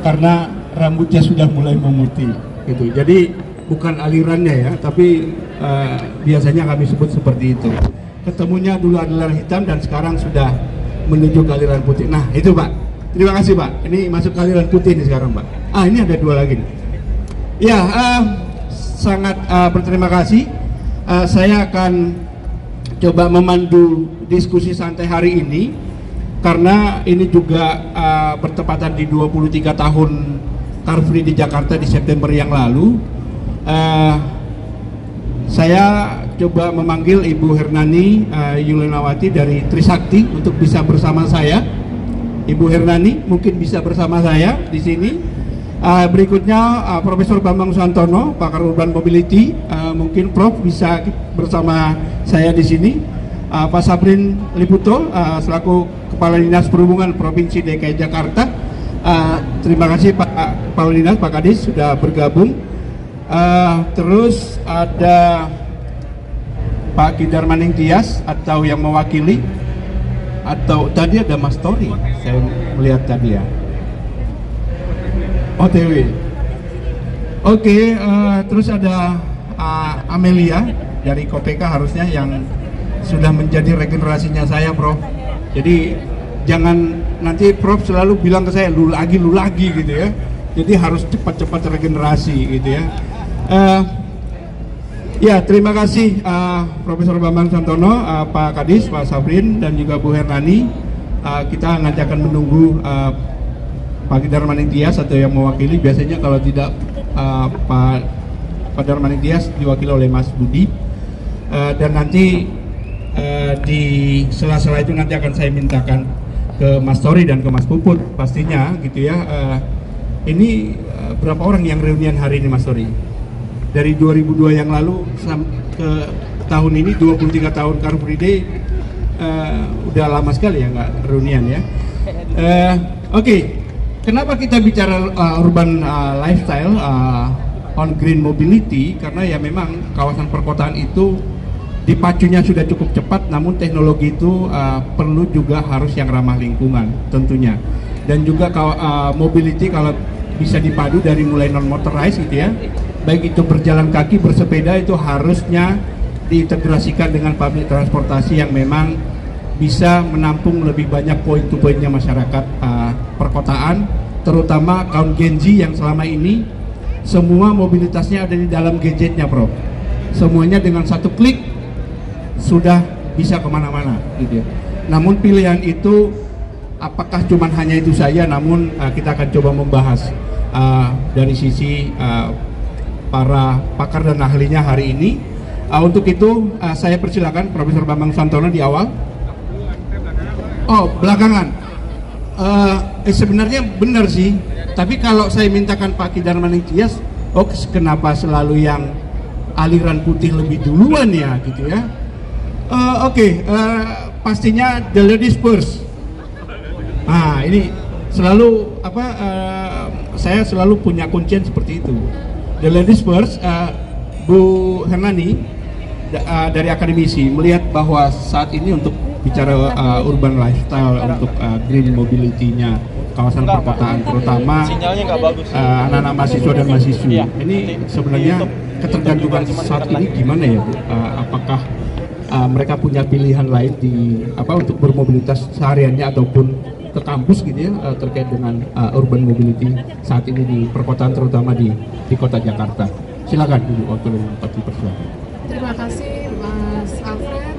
karena rambutnya sudah mulai memutih gitu. Jadi bukan alirannya ya, tapi biasanya kami sebut seperti itu. Ketemunya dulu adalah hitam dan sekarang sudah menuju ke aliran putih. Nah itu Pak, terima kasih Pak. Ini masuk ke aliran putih nih sekarang Pak. Ini ada 2 lagi nih. Ya, sangat berterima kasih. Saya akan coba memandu diskusi santai hari ini karena ini juga bertepatan di 23 tahun Car Free Day di Jakarta di September yang lalu. Saya coba memanggil Ibu Hernani Yulianawati dari Trisakti untuk bisa bersama saya. Ibu Hernani mungkin bisa bersama saya di sini. Berikutnya Profesor Bambang Susantono, pakar urban mobility, mungkin Prof bisa bersama saya di sini. Pak Sabrin Liputo selaku Kepala Dinas Perhubungan Provinsi DKI Jakarta. Terima kasih Pak Dinas, Pak Kadis sudah bergabung. Terus ada Pak Kidar Maning Tias atau yang mewakili, atau tadi ada Mas Tori, saya melihat tadi ya, OTW. Oke, terus ada Amelia dari KPK harusnya yang sudah menjadi regenerasinya saya, Prof. Jadi jangan nanti Prof selalu bilang ke saya lu lagi gitu ya. Jadi harus cepat-cepat regenerasi gitu ya. Ya, terima kasih Profesor Bambang Susantono, Pak Kadis, Pak Sabrin, dan juga Bu Hernani. Kita nanti akan menunggu Pak Darmaning Tias atau yang mewakili. Biasanya kalau tidak Pak Darmaning Tias diwakili oleh Mas Budi. Dan nanti di sela-sela itu nanti akan saya mintakan ke Mas Tori dan ke Mas Puput pastinya gitu ya. Ini berapa orang yang reunian hari ini Mas Tori? Dari 2002 yang lalu ke tahun ini 23 tahun Car Free Day, udah lama sekali ya nggak reunian ya. Oke. Kenapa kita bicara urban lifestyle on green mobility? Karena ya memang kawasan perkotaan itu dipacunya sudah cukup cepat, namun teknologi itu perlu juga harus yang ramah lingkungan tentunya. Dan juga mobility kalau bisa dipadu dari mulai non motorized gitu ya, baik itu berjalan kaki, bersepeda, itu harusnya diintegrasikan dengan public transportasi yang memang bisa menampung lebih banyak poin-to-poinnya masyarakat perkotaan, terutama kaum Gen Z yang selama ini semua mobilitasnya ada di dalam gadgetnya, Prof. Semuanya dengan satu klik sudah bisa kemana-mana gitu ya. Namun pilihan itu apakah cuma hanya itu saja? Namun kita akan coba membahas dari sisi para pakar dan ahlinya hari ini. Untuk itu saya persilakan Profesor Bambang Susantono di awal. Oh, belakangan. Sebenarnya benar sih, tapi kalau saya mintakan Pak Kidar Maning Tias, kenapa selalu yang aliran putih lebih duluan ya gitu ya? Pastinya the ladies first. Ini selalu saya selalu punya kuncian seperti itu. The ladies first. Bu Hernani dari akademisi melihat bahwa saat ini untuk bicara urban lifestyle, untuk green mobility-nya kawasan perkotaan, terutama anak-anak mahasiswa dan mahasiswi, ini sebenarnya ketergantungan saat ini gimana ya Bu? Apakah mereka punya pilihan lain untuk bermobilitas sehariannya ataupun ke kampus gitu ya, terkait dengan urban mobility saat ini di perkotaan, terutama di kota Jakarta? Silakan dulu waktu dapat dipersilakan. Terima kasih Mas Alfred.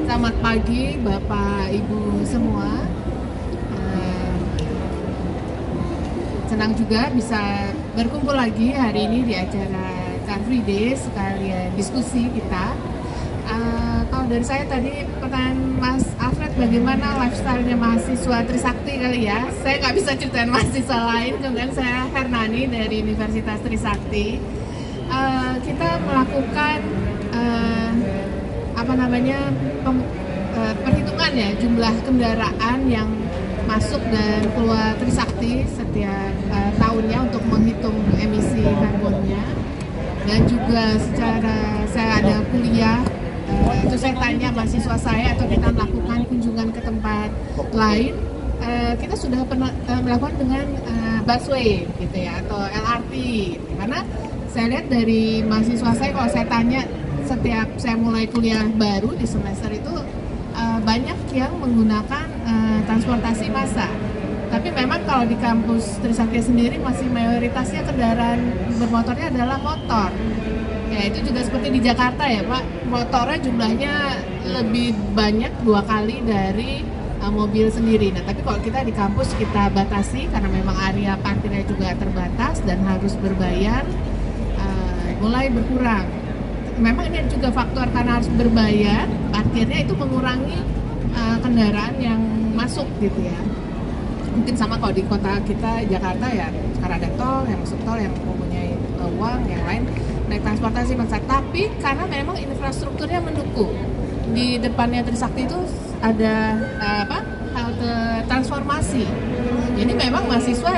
Selamat pagi Bapak Ibu semua. Senang juga bisa berkumpul lagi hari ini di acara Car Free Day, sekalian diskusi kita. Kalau dari saya tadi pertanyaan Mas Alfred, bagaimana lifestyle-nya mahasiswa Trisakti kali ya? Saya nggak bisa ceritain mahasiswa lain, kemudian saya Hernani dari Universitas Trisakti. Kita melakukan perhitungan ya jumlah kendaraan yang masuk dan keluar Trisakti setiap tahunnya untuk menghitung emisi karbonnya, dan juga secara saya ada kuliah itu saya tanya mahasiswa saya atau kita melakukan kunjungan ke tempat lain, kita sudah pernah melakukan dengan busway gitu ya, atau LRT. Karena saya lihat dari mahasiswa saya, kalau saya tanya setiap saya mulai kuliah baru di semester itu banyak yang menggunakan transportasi massa. Tapi memang kalau di kampus Trisakti sendiri masih mayoritasnya kendaraan bermotornya adalah motor. Ya itu juga seperti di Jakarta ya Pak, motornya jumlahnya lebih banyak 2 kali dari mobil sendiri. Nah tapi kalau kita di kampus kita batasi karena memang area parkirnya juga terbatas dan harus berbayar, mulai berkurang. Memang ini juga faktor karena harus berbayar, parkirnya itu mengurangi kendaraan yang masuk gitu ya. Mungkin sama kalau di kota kita Jakarta ya, sekarang ada tol, yang masuk tol yang mempunyai uang, yang lain naik transportasi massa. Tapi karena memang infrastrukturnya mendukung, di depannya Trisakti itu ada halte transformasi. Jadi memang mahasiswa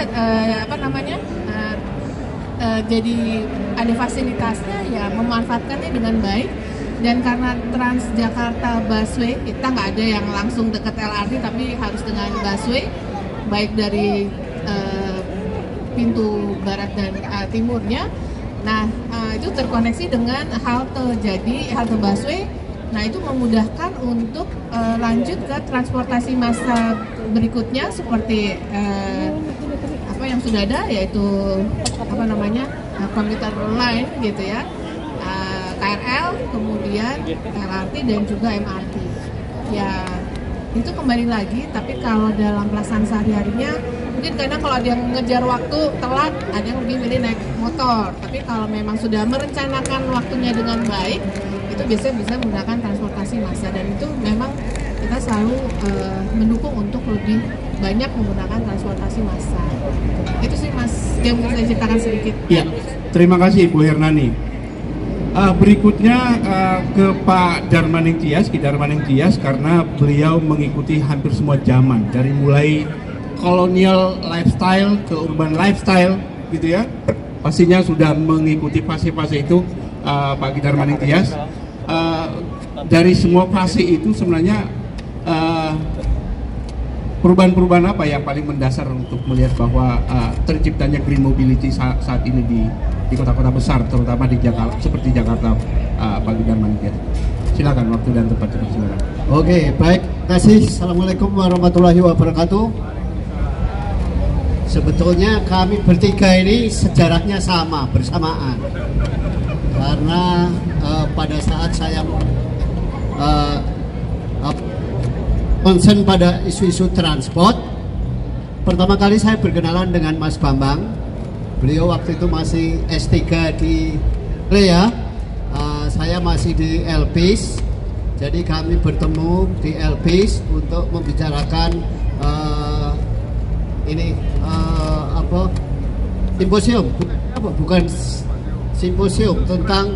jadi ada fasilitasnya ya, memanfaatkannya dengan baik. Dan karena Transjakarta busway, kita nggak ada yang langsung dekat LRT tapi harus dengan busway, baik dari pintu barat dan timurnya. Nah itu terkoneksi dengan halte, jadi halte busway. Nah itu memudahkan untuk lanjut ke transportasi massa berikutnya seperti yang sudah ada, yaitu komuter line gitu ya, KRL, kemudian LRT dan juga MRT. Ya itu kembali lagi, tapi kalau dalam pelaksanaan sehari-harinya mungkin kadang kalau ada yang ngejar waktu telat, ada yang lebih milih naik motor. Tapi kalau memang sudah merencanakan waktunya dengan baik, itu biasanya bisa menggunakan transportasi massa, dan itu memang kita selalu mendukung untuk lebih banyak menggunakan transportasi massa. Itu sih Mas yang bisa saya ceritakan sedikit. Ya, terima kasih Bu Hernani. Berikutnya ke Pak Darmaning Tias, Ki Darmaning Tias, karena beliau mengikuti hampir semua zaman, dari mulai colonial lifestyle ke urban lifestyle gitu ya. Pastinya sudah mengikuti fase-fase itu, Pak Ki Darmaning Tias. Dari semua fase itu sebenarnya perubahan-perubahan apa yang paling mendasar untuk melihat bahwa terciptanya green mobility saat ini di kota-kota besar, terutama di Jakarta, seperti Jakarta, Pak Darmaning Tias. Silakan, waktu dan tempat, silakan. Oke, baik. Terima kasih. Assalamualaikum warahmatullahi wabarakatuh. Sebetulnya kami bertiga ini sejarahnya sama, bersamaan. Karena pada saat saya concern pada isu-isu transport, pertama kali saya berkenalan dengan Mas Bambang. Beliau waktu itu masih S3 di Lea, saya masih di LPIS. Jadi kami bertemu di LPIS untuk membicarakan simposium, bukan simposium, tentang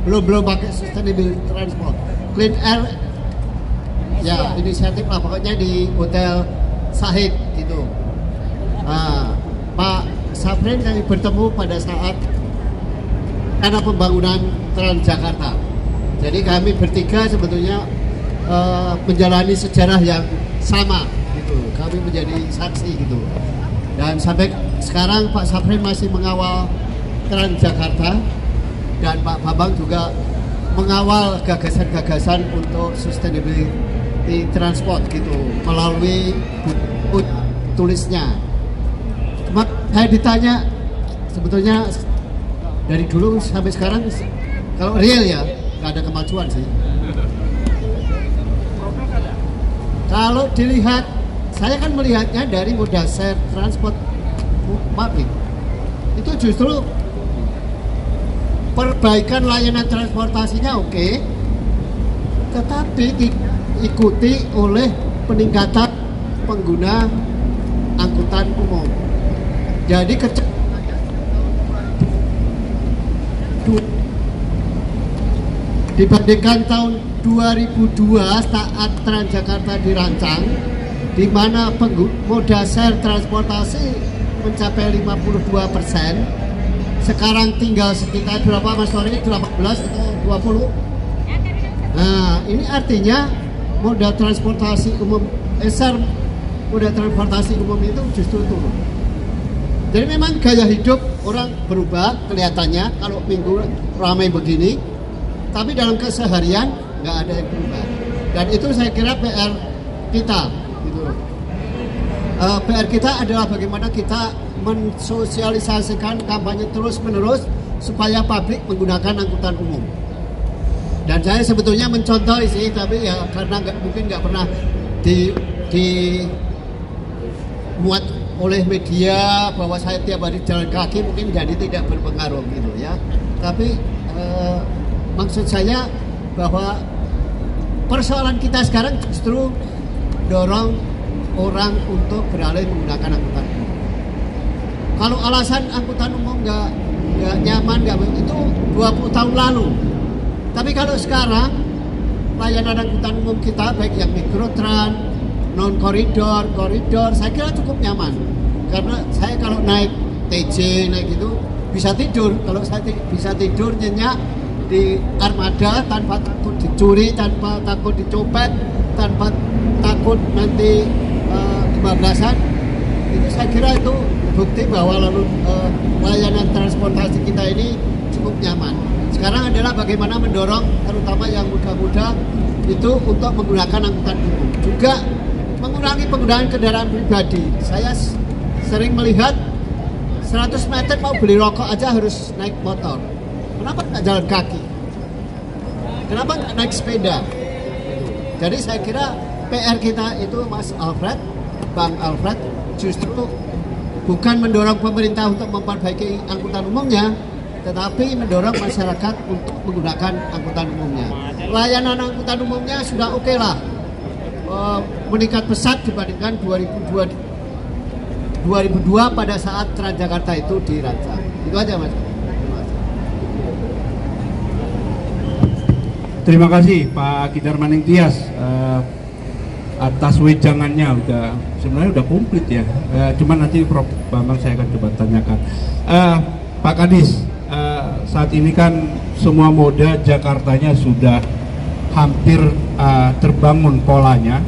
belum pakai sustainable transport, clean air, ya inisiatif lah pokoknya di Hotel Sahid gitu. Pak Saprin kami bertemu pada saat karena pembangunan Transjakarta. Jadi kami bertiga sebetulnya menjalani sejarah yang sama gitu. Kami menjadi saksi gitu. Dan sampai sekarang Pak Saprin masih mengawal Transjakarta, dan Pak Bambang juga mengawal gagasan-gagasan untuk sustainability transport gitu melalui buku tulisnya. Cuma saya ditanya sebetulnya dari dulu sampai sekarang kalau real ya nggak ada kemajuan sih. Kalau dilihat, saya kan melihatnya dari moda share transport publik. Itu justru perbaikan layanan transportasinya oke, tetapi diikuti oleh peningkatan pengguna angkutan umum. Jadi dibandingkan tahun 2002 saat Transjakarta dirancang, di mana moda share transportasi mencapai 52%, sekarang tinggal sekitar berapa Mas Tori? 18 atau 20? Nah, ini artinya moda transportasi umum moda transportasi umum itu justru turun. Jadi memang gaya hidup orang berubah kelihatannya kalau minggu ramai begini, tapi dalam keseharian nggak ada yang berubah. Dan itu saya kira PR kita. Gitu. PR kita adalah bagaimana kita mensosialisasikan kampanye terus-menerus supaya publik menggunakan angkutan umum. Dan saya sebetulnya mencontoh sih, tapi ya karena mungkin nggak pernah dimuat oleh media bahwa saya tiap hari jalan kaki, mungkin jadi tidak berpengaruh gitu ya. Tapi maksud saya bahwa persoalan kita sekarang justru dorong orang untuk beralih menggunakan angkutan umum. Kalau alasan angkutan umum nggak nyaman, itu 20 tahun lalu. Tapi kalau sekarang layanan angkutan umum kita baik yang mikrotrans, non koridor, koridor, saya kira cukup nyaman. Karena saya kalau naik TJ naik gitu bisa tidur. Kalau saya bisa tidur nyenyak di armada tanpa takut dicuri, tanpa takut dicopet, tanpa takut nanti kebablasan. Itu saya kira itu bukti bahwa layanan transportasi kita ini cukup nyaman. Sekarang adalah bagaimana mendorong terutama yang muda-muda itu untuk menggunakan angkutan umum. Juga mengurangi penggunaan kendaraan pribadi. Saya sering melihat 100 meter mau beli rokok aja harus naik motor. Kenapa nggak jalan kaki? Kenapa nggak naik sepeda? Jadi saya kira PR kita itu Mas Alfred, Bang Alfred, justru bukan mendorong pemerintah untuk memperbaiki angkutan umumnya, tetapi mendorong masyarakat untuk menggunakan angkutan umumnya. Layanan angkutan umumnya sudah oke lah, meningkat pesat dibandingkan 2002 pada saat Transjakarta itu dirancang. Itu aja Mas. Terima kasih Pak Kidar Maning Tias atas wejangannya, sebenarnya udah komplit ya. Cuman nanti Prof Bambang saya akan coba tanyakan. Pak Kadis, saat ini kan semua moda Jakartanya sudah hampir terbangun polanya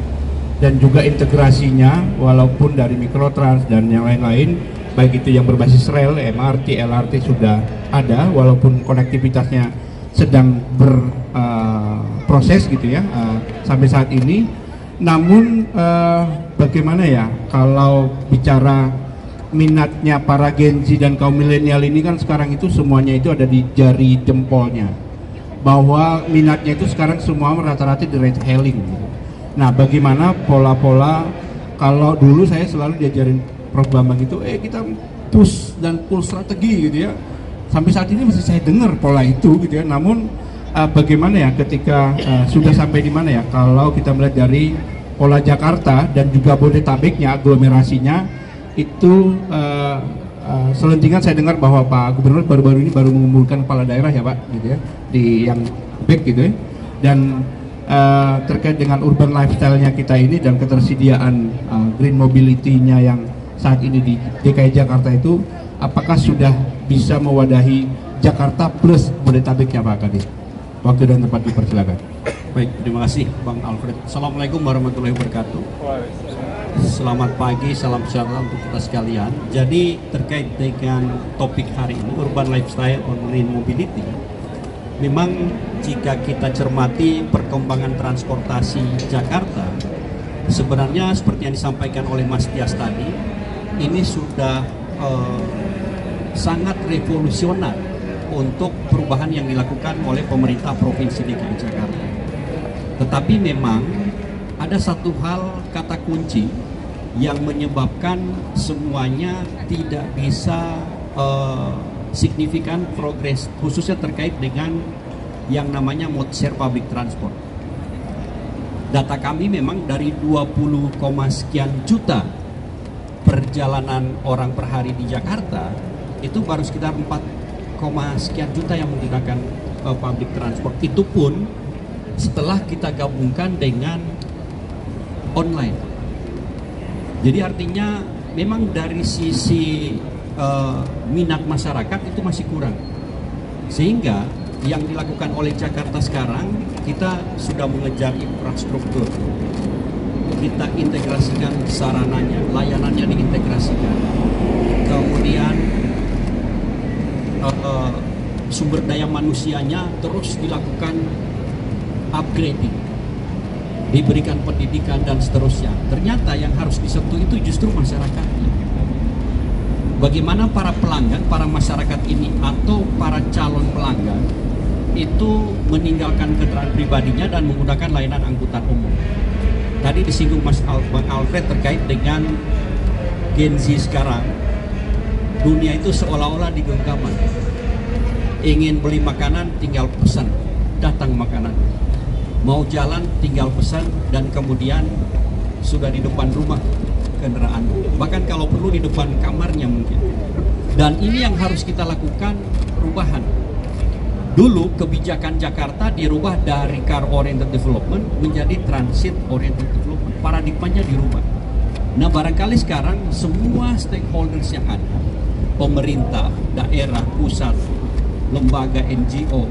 dan juga integrasinya, walaupun dari mikrotrans dan yang lain-lain, baik itu yang berbasis rel, MRT, LRT sudah ada, walaupun konektivitasnya sedang berproses gitu ya sampai saat ini. Namun bagaimana ya kalau bicara minatnya para Gen Z dan kaum milenial ini kan sekarang itu semuanya itu ada di jari jempolnya, bahwa minatnya itu sekarang semua rata-rata di ride hailing. Nah, bagaimana pola-pola, kalau dulu saya selalu diajarin Prof Bambang itu kita push dan pull strategi gitu ya. Sampai saat ini masih saya dengar pola itu gitu ya. Namun bagaimana ya ketika sudah sampai di mana ya kalau kita melihat dari pola Jakarta dan juga Bodetabeknya, aglomerasinya itu selentingan saya dengar bahwa Pak Gubernur baru-baru ini baru mengumpulkan kepala daerah ya Pak gitu ya di yang back gitu ya. Dan terkait dengan urban lifestyle-nya kita ini dan ketersediaan green mobility-nya yang saat ini di DKI Jakarta itu, apakah sudah bisa mewadahi Jakarta plus Bodetabeknya Pak Kadis? Waktu dan tempat dipersilakan. Baik, terima kasih Bang Alfred. Assalamualaikum warahmatullahi wabarakatuh. Selamat pagi, salam sejahtera untuk kita sekalian. Jadi terkait dengan topik hari ini, urban lifestyle on green mobility, memang jika kita cermati perkembangan transportasi Jakarta, sebenarnya seperti yang disampaikan oleh Mas Tias tadi, ini sudah sangat revolusioner untuk perubahan yang dilakukan oleh pemerintah Provinsi DKI Jakarta. Tetapi memang ada satu hal kata kunci yang menyebabkan semuanya tidak bisa signifikan progres, khususnya terkait dengan yang namanya mode share public transport. Data kami memang dari 20, sekian juta perjalanan orang per hari di Jakarta, itu baru sekitar 4, sekian juta yang menggunakan public transport. Itu pun setelah kita gabungkan dengan online. Jadi artinya memang dari sisi minat masyarakat itu masih kurang. Sehingga yang dilakukan oleh Jakarta sekarang, kita sudah mengejar infrastruktur. Kita integrasikan sarananya, layanannya diintegrasikan. Kemudian sumber daya manusianya terus dilakukan upgrading, diberikan pendidikan dan seterusnya. Ternyata yang harus disentuh itu justru masyarakatnya. Bagaimana para pelanggan, para masyarakat ini atau para calon pelanggan itu meninggalkan kendaraan pribadinya dan menggunakan layanan angkutan umum. Tadi disinggung Bang Alfred terkait dengan Gen Z sekarang. Dunia itu seolah-olah di genggaman. Ingin beli makanan tinggal pesan, datang makanan. Mau jalan tinggal pesan dan kemudian sudah di depan rumah kendaraan. Bahkan kalau perlu di depan kamarnya mungkin. Dan ini yang harus kita lakukan perubahan. Dulu kebijakan Jakarta dirubah dari car oriented development menjadi transit oriented development. Paradigmanya dirubah. Nah, barangkali sekarang semua stakeholders yang ada, pemerintah, daerah, pusat, lembaga NGO,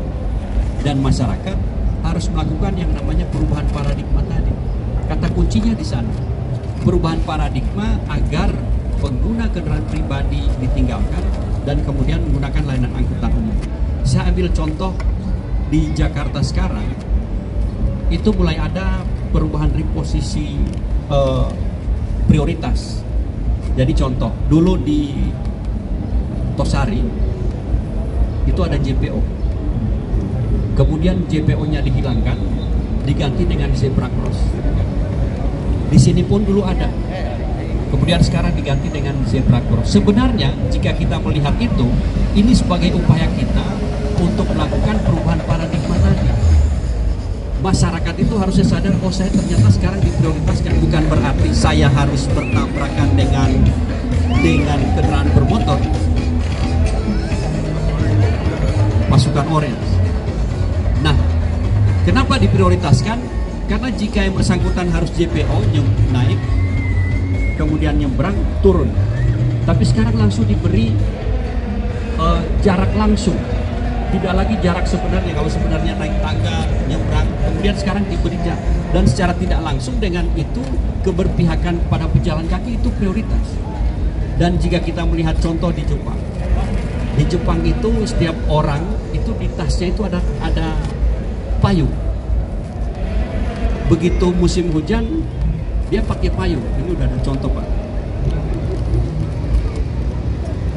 dan masyarakat harus melakukan yang namanya perubahan paradigma tadi. Kata kuncinya di sana. Perubahan paradigma agar pengguna kendaraan pribadi ditinggalkan dan kemudian menggunakan layanan angkutan umum. Saya ambil contoh di Jakarta sekarang, itu mulai ada perubahan reposisi prioritas. Jadi contoh, dulu di Tosari itu ada JPO. Kemudian JPO-nya dihilangkan, diganti dengan zebra cross. Di sini pun dulu ada. Kemudian sekarang diganti dengan zebra cross. Sebenarnya jika kita melihat itu, ini sebagai upaya kita untuk melakukan perubahan paradigma tadi. Masyarakat itu harusnya sadar, oh saya ternyata sekarang diprioritaskan. Bukan berarti saya harus bertabrakan dengan kendaraan bermotor. Pasukan orange. Nah, kenapa diprioritaskan? Karena jika yang bersangkutan harus JPO naik, kemudian nyebrang, turun. Tapi sekarang langsung diberi jarak langsung. Tidak lagi jarak sebenarnya. Kalau sebenarnya naik tangga, nyebrang, kemudian sekarang diberi jarak. Dan secara tidak langsung dengan itu keberpihakan pada pejalan kaki itu prioritas. Dan jika kita melihat contoh di Jepang, itu setiap orang itu di tasnya itu ada payung. Begitu musim hujan dia pakai payung. Ini udah ada contoh, Pak.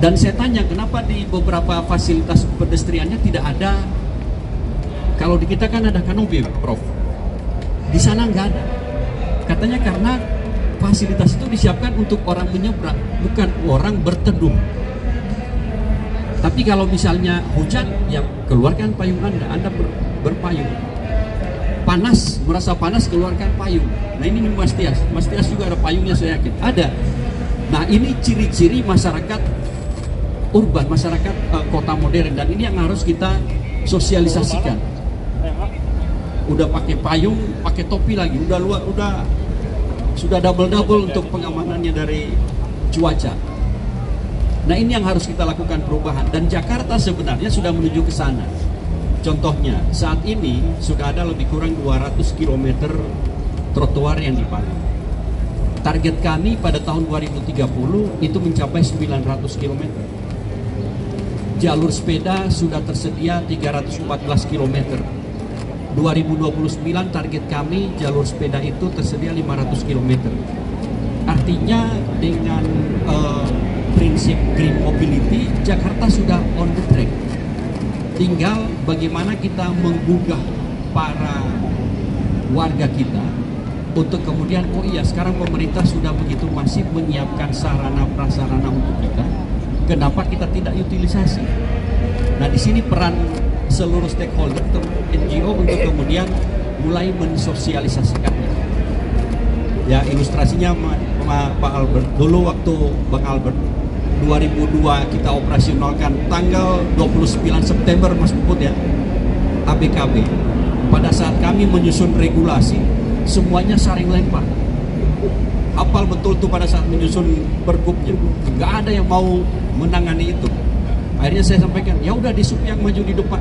Dan saya tanya kenapa di beberapa fasilitas pedestriannya tidak ada. Kalau di kita kan ada kanopi, Prof. Di sana nggak ada. Katanya karena fasilitas itu disiapkan untuk orang menyeberang, bukan orang berteduh. Tapi kalau misalnya hujan, ya keluarkan payung Anda berpayung. Panas, merasa panas, keluarkan payung. Nah ini Mas Tias juga ada payungnya saya yakin. Ada. Nah ini ciri-ciri masyarakat urban, masyarakat kota modern, dan ini yang harus kita sosialisasikan. Udah pakai payung, pakai topi lagi, sudah double untuk pengamanannya dari cuaca. Nah ini yang harus kita lakukan perubahan, dan Jakarta sebenarnya sudah menuju ke sana. Contohnya saat ini sudah ada lebih kurang 200 km trotoar yang dibangun. Target kami pada tahun 2030 itu mencapai 900 km. Jalur sepeda sudah tersedia 314 km. 2029 target kami jalur sepeda itu tersedia 500 km. Artinya dengan prinsip green mobility, Jakarta sudah on the track. Tinggal bagaimana kita menggugah para warga kita untuk kemudian, oh iya sekarang pemerintah sudah begitu masif menyiapkan sarana prasarana untuk kita. Kenapa kita tidak utilisasi? Nah di sini peran seluruh stakeholder NGO untuk kemudian mulai mensosialisasikannya. Ya ilustrasinya Pak Albert, dulu waktu Bang Albert 2002 kita operasionalkan tanggal 29 September Mas Puput ya, ABKB. Pada saat kami menyusun regulasi, semuanya saling lempar. apal betul tuh pada saat menyusun pergubnya. Nggak ada yang mau menangani itu. Akhirnya saya sampaikan, ya udah di sub yang maju di depan.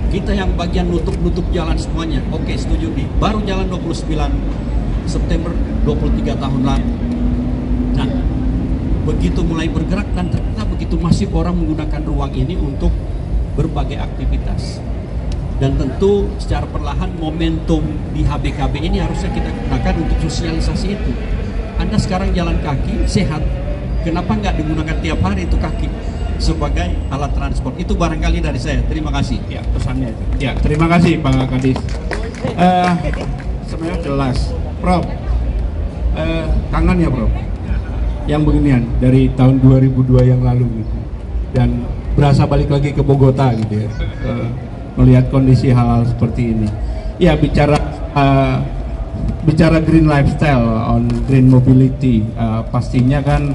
Kita yang bagian nutup jalan semuanya. Oke, setuju nih. Baru jalan 29 September 23 tahun lalu. Nah, begitu mulai bergerak dan ternyata begitu masif orang menggunakan ruang ini untuk berbagai aktivitas. Dan tentu secara perlahan momentum di HBKB ini harusnya kita gunakan untuk sosialisasi itu. Anda sekarang jalan kaki, sehat. Kenapa nggak digunakan tiap hari itu kaki sebagai alat transport? Itu barangkali dari saya. Terima kasih. Ya, pesannya itu. Ya, terima kasih Pak Kadis. Sebenarnya jelas, Prof. Kangen ya, Prof. Yang beginian dari tahun 2002 yang lalu gitu. Dan berasa balik lagi ke Bogota gitu ya. Melihat kondisi hal-hal seperti ini. Ya, bicara green lifestyle on green mobility, pastinya kan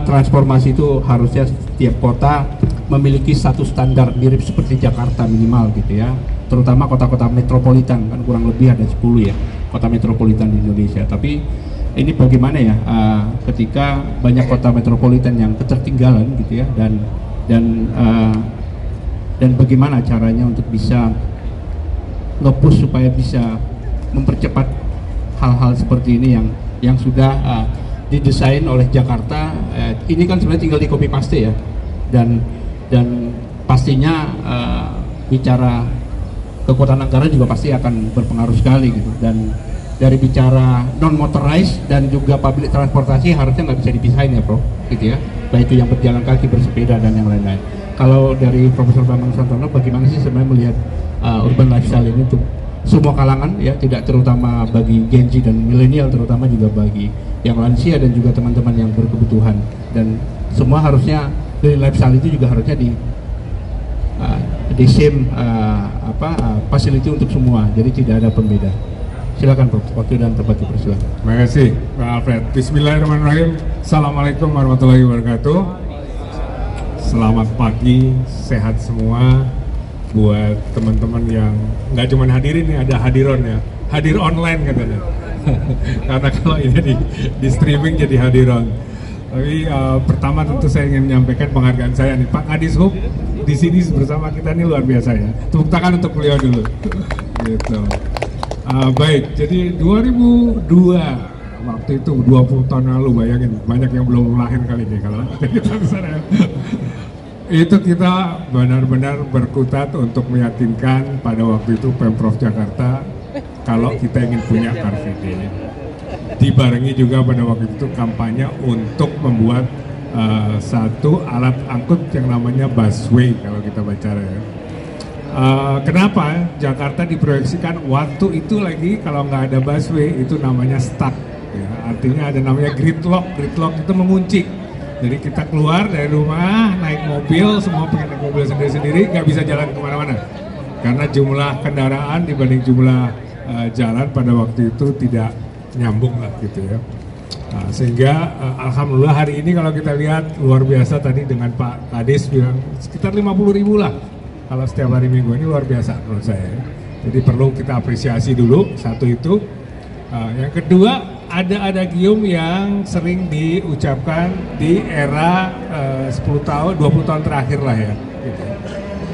transformasi itu harusnya setiap kota memiliki satu standar mirip seperti Jakarta minimal gitu ya, terutama kota-kota metropolitan, kan kurang lebih ada 10 ya kota metropolitan di Indonesia. Tapi ini bagaimana ya ketika banyak kota metropolitan yang ketertinggalan gitu ya, dan bagaimana caranya untuk bisa nge-push supaya bisa mempercepat hal-hal seperti ini yang sudah didesain oleh Jakarta. Ini kan sebenarnya tinggal di copy paste ya, dan pastinya bicara kekuatan anggaran juga pasti akan berpengaruh sekali gitu. Dan dari bicara non motorized dan juga public transportasi harusnya nggak bisa dipisahin ya, Prof, gitu ya, baik itu yang berjalan kaki, bersepeda dan yang lain-lain. Kalau dari Profesor Bambang Susantono, bagaimana sih sebenarnya melihat urban lifestyle ini untuk semua kalangan ya, tidak terutama bagi Gen Z dan milenial, terutama juga bagi yang lansia dan juga teman-teman yang berkebutuhan, dan semua harusnya green lifestyle itu juga harusnya di same facility untuk semua, jadi tidak ada pembeda. Silakan Prof, waktu dan tempat dipersilakan. Terima kasih Pak Alfred. Bismillahirrahmanirrahim. Assalamualaikum warahmatullahi wabarakatuh. Selamat pagi, sehat semua. Buat teman-teman yang nggak cuma hadirin nih, ada hadiron ya, hadir online katanya. Karena kalau ini di streaming jadi hadiron. Tapi pertama tentu saya ingin menyampaikan penghargaan saya nih Pak Kadis Hub di sini bersama kita nih luar biasa ya. Tepuk tangan untuk beliau dulu. Gitu. Baik, jadi 2002 waktu itu 20 tahun lalu, bayangin banyak yang belum lahir kali ini kalau kita besar ya. Itu kita benar-benar berkutat untuk meyakinkan pada waktu itu Pemprov Jakarta kalau kita ingin punya Car Free Day. Dibarengi juga pada waktu itu kampanye untuk membuat satu alat angkut yang namanya busway kalau kita baca ya. Kenapa Jakarta diproyeksikan waktu itu lagi kalau nggak ada busway itu namanya stuck ya, artinya ada namanya gridlock itu mengunci. Jadi kita keluar dari rumah naik mobil, semua pengen naik mobil sendiri-sendiri, nggak bisa jalan kemana-mana karena jumlah kendaraan dibanding jumlah jalan pada waktu itu tidak nyambung lah gitu ya. Nah, sehingga alhamdulillah hari ini kalau kita lihat luar biasa tadi dengan Pak Kadis bilang sekitar 50.000 lah kalau setiap hari Minggu, ini luar biasa menurut saya. Jadi perlu kita apresiasi dulu, satu itu. Yang kedua, ada adagium yang sering diucapkan di era 10 tahun, 20 tahun terakhir lah ya. Gitu.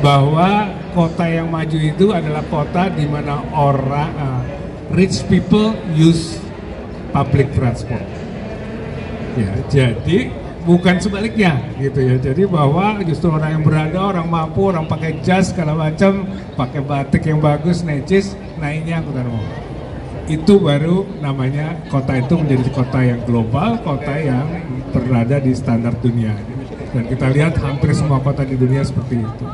Bahwa kota yang maju itu adalah kota di mana orang rich people use public transport. Ya, jadi bukan sebaliknya gitu ya. Jadi bahwa justru orang yang berada, orang mampu, orang pakai jas segala macam, pakai batik yang bagus, necis, naiknya angkutan umum. Itu baru namanya kota itu menjadi kota yang global, kota yang berada di standar dunia. Dan kita lihat hampir semua kota di dunia seperti itu.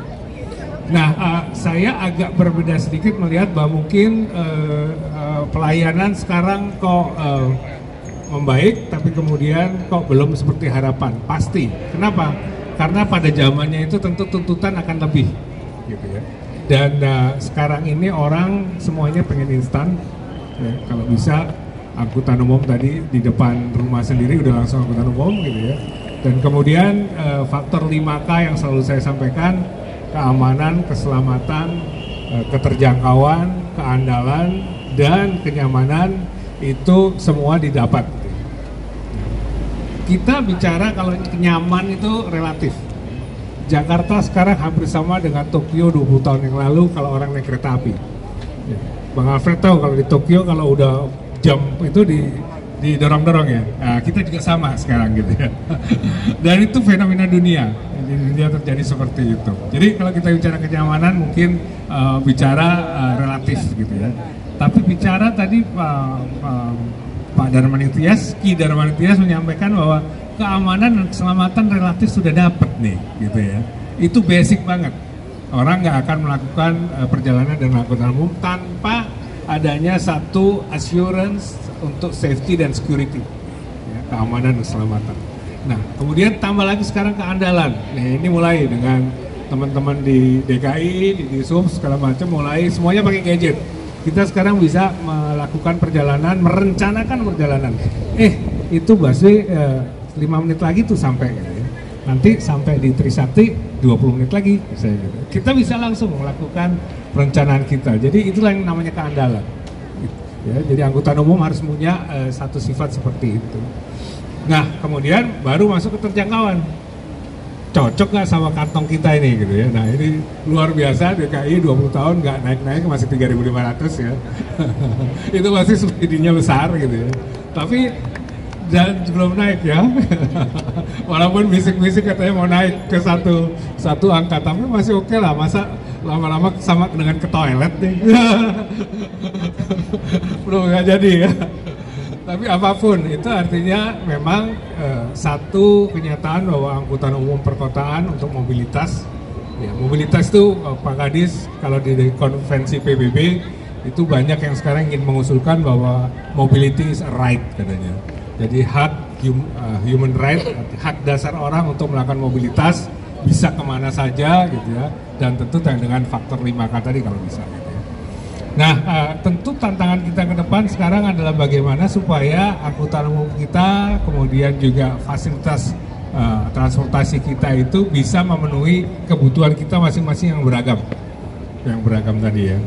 Nah, saya agak berbeda sedikit melihat bahwa mungkin pelayanan sekarang kok membaik, tapi kemudian kok belum seperti harapan. Pasti. Kenapa? Karena pada zamannya itu tentu tuntutan akan lebih, gitu ya. Dan sekarang ini orang semuanya pengen instan. Ya, kalau bisa angkutan umum tadi di depan rumah sendiri udah langsung angkutan umum gitu ya. Dan kemudian faktor 5K yang selalu saya sampaikan, keamanan, keselamatan, keterjangkauan, keandalan, dan kenyamanan itu semua didapat. Kita bicara kalau nyaman itu relatif. Jakarta sekarang hampir sama dengan Tokyo 20 tahun yang lalu kalau orang naik kereta api. Bang Alfred tahu kalau di Tokyo kalau udah jam itu didorong-dorong ya. Nah, kita juga sama sekarang gitu ya. Dan itu fenomena dunia. Di dunia terjadi seperti itu. Jadi kalau kita bicara kenyamanan mungkin bicara relatif gitu ya. Tapi bicara tadi Pak Darmanitias, Ki Darmanitias menyampaikan bahwa keamanan dan keselamatan relatif sudah dapat nih, gitu ya. Itu basic banget. Orang nggak akan melakukan perjalanan dan angkutan umum tanpa adanya satu assurance untuk safety dan security, ya, keamanan dan keselamatan. Nah, kemudian tambah lagi sekarang keandalan. Nah, ini mulai dengan teman-teman di DKI, di Sub segala macam mulai semuanya pakai gadget. Kita sekarang bisa melakukan perjalanan, merencanakan perjalanan. Itu busway 5 menit lagi tuh sampai gitu ya. Nanti sampai di Trisakti 20 menit lagi misalnya gitu. Kita bisa langsung melakukan perencanaan kita. Jadi itulah yang namanya keandalan. Ya, jadi angkutan umum harus punya satu sifat seperti itu. Nah, kemudian baru masuk ke terjangkauan. Cocok nggak sama kantong kita ini gitu ya. Nah, ini luar biasa, DKI 20 tahun nggak naik-naik masih 3.500 ya. Itu masih subsidinya besar gitu ya. Tapi dan belum naik ya. Walaupun bisik-bisik katanya mau naik ke satu angka, tapi masih oke lah. Masa lama-lama sama dengan ke toilet nih. Belum nggak jadi ya. Tapi apapun itu artinya memang satu kenyataan bahwa angkutan umum perkotaan untuk mobilitas, ya mobilitas itu Pak Kadis kalau di konvensi PBB itu banyak yang sekarang ingin mengusulkan bahwa mobility is a right katanya. Jadi hak human right, hak dasar orang untuk melakukan mobilitas bisa kemana saja gitu ya, dan tentu dengan faktor 5K tadi kalau bisa. Nah, tentu tantangan kita ke depan sekarang adalah bagaimana supaya angkutan umum kita, kemudian juga fasilitas transportasi kita itu bisa memenuhi kebutuhan kita masing-masing yang beragam tadi ya.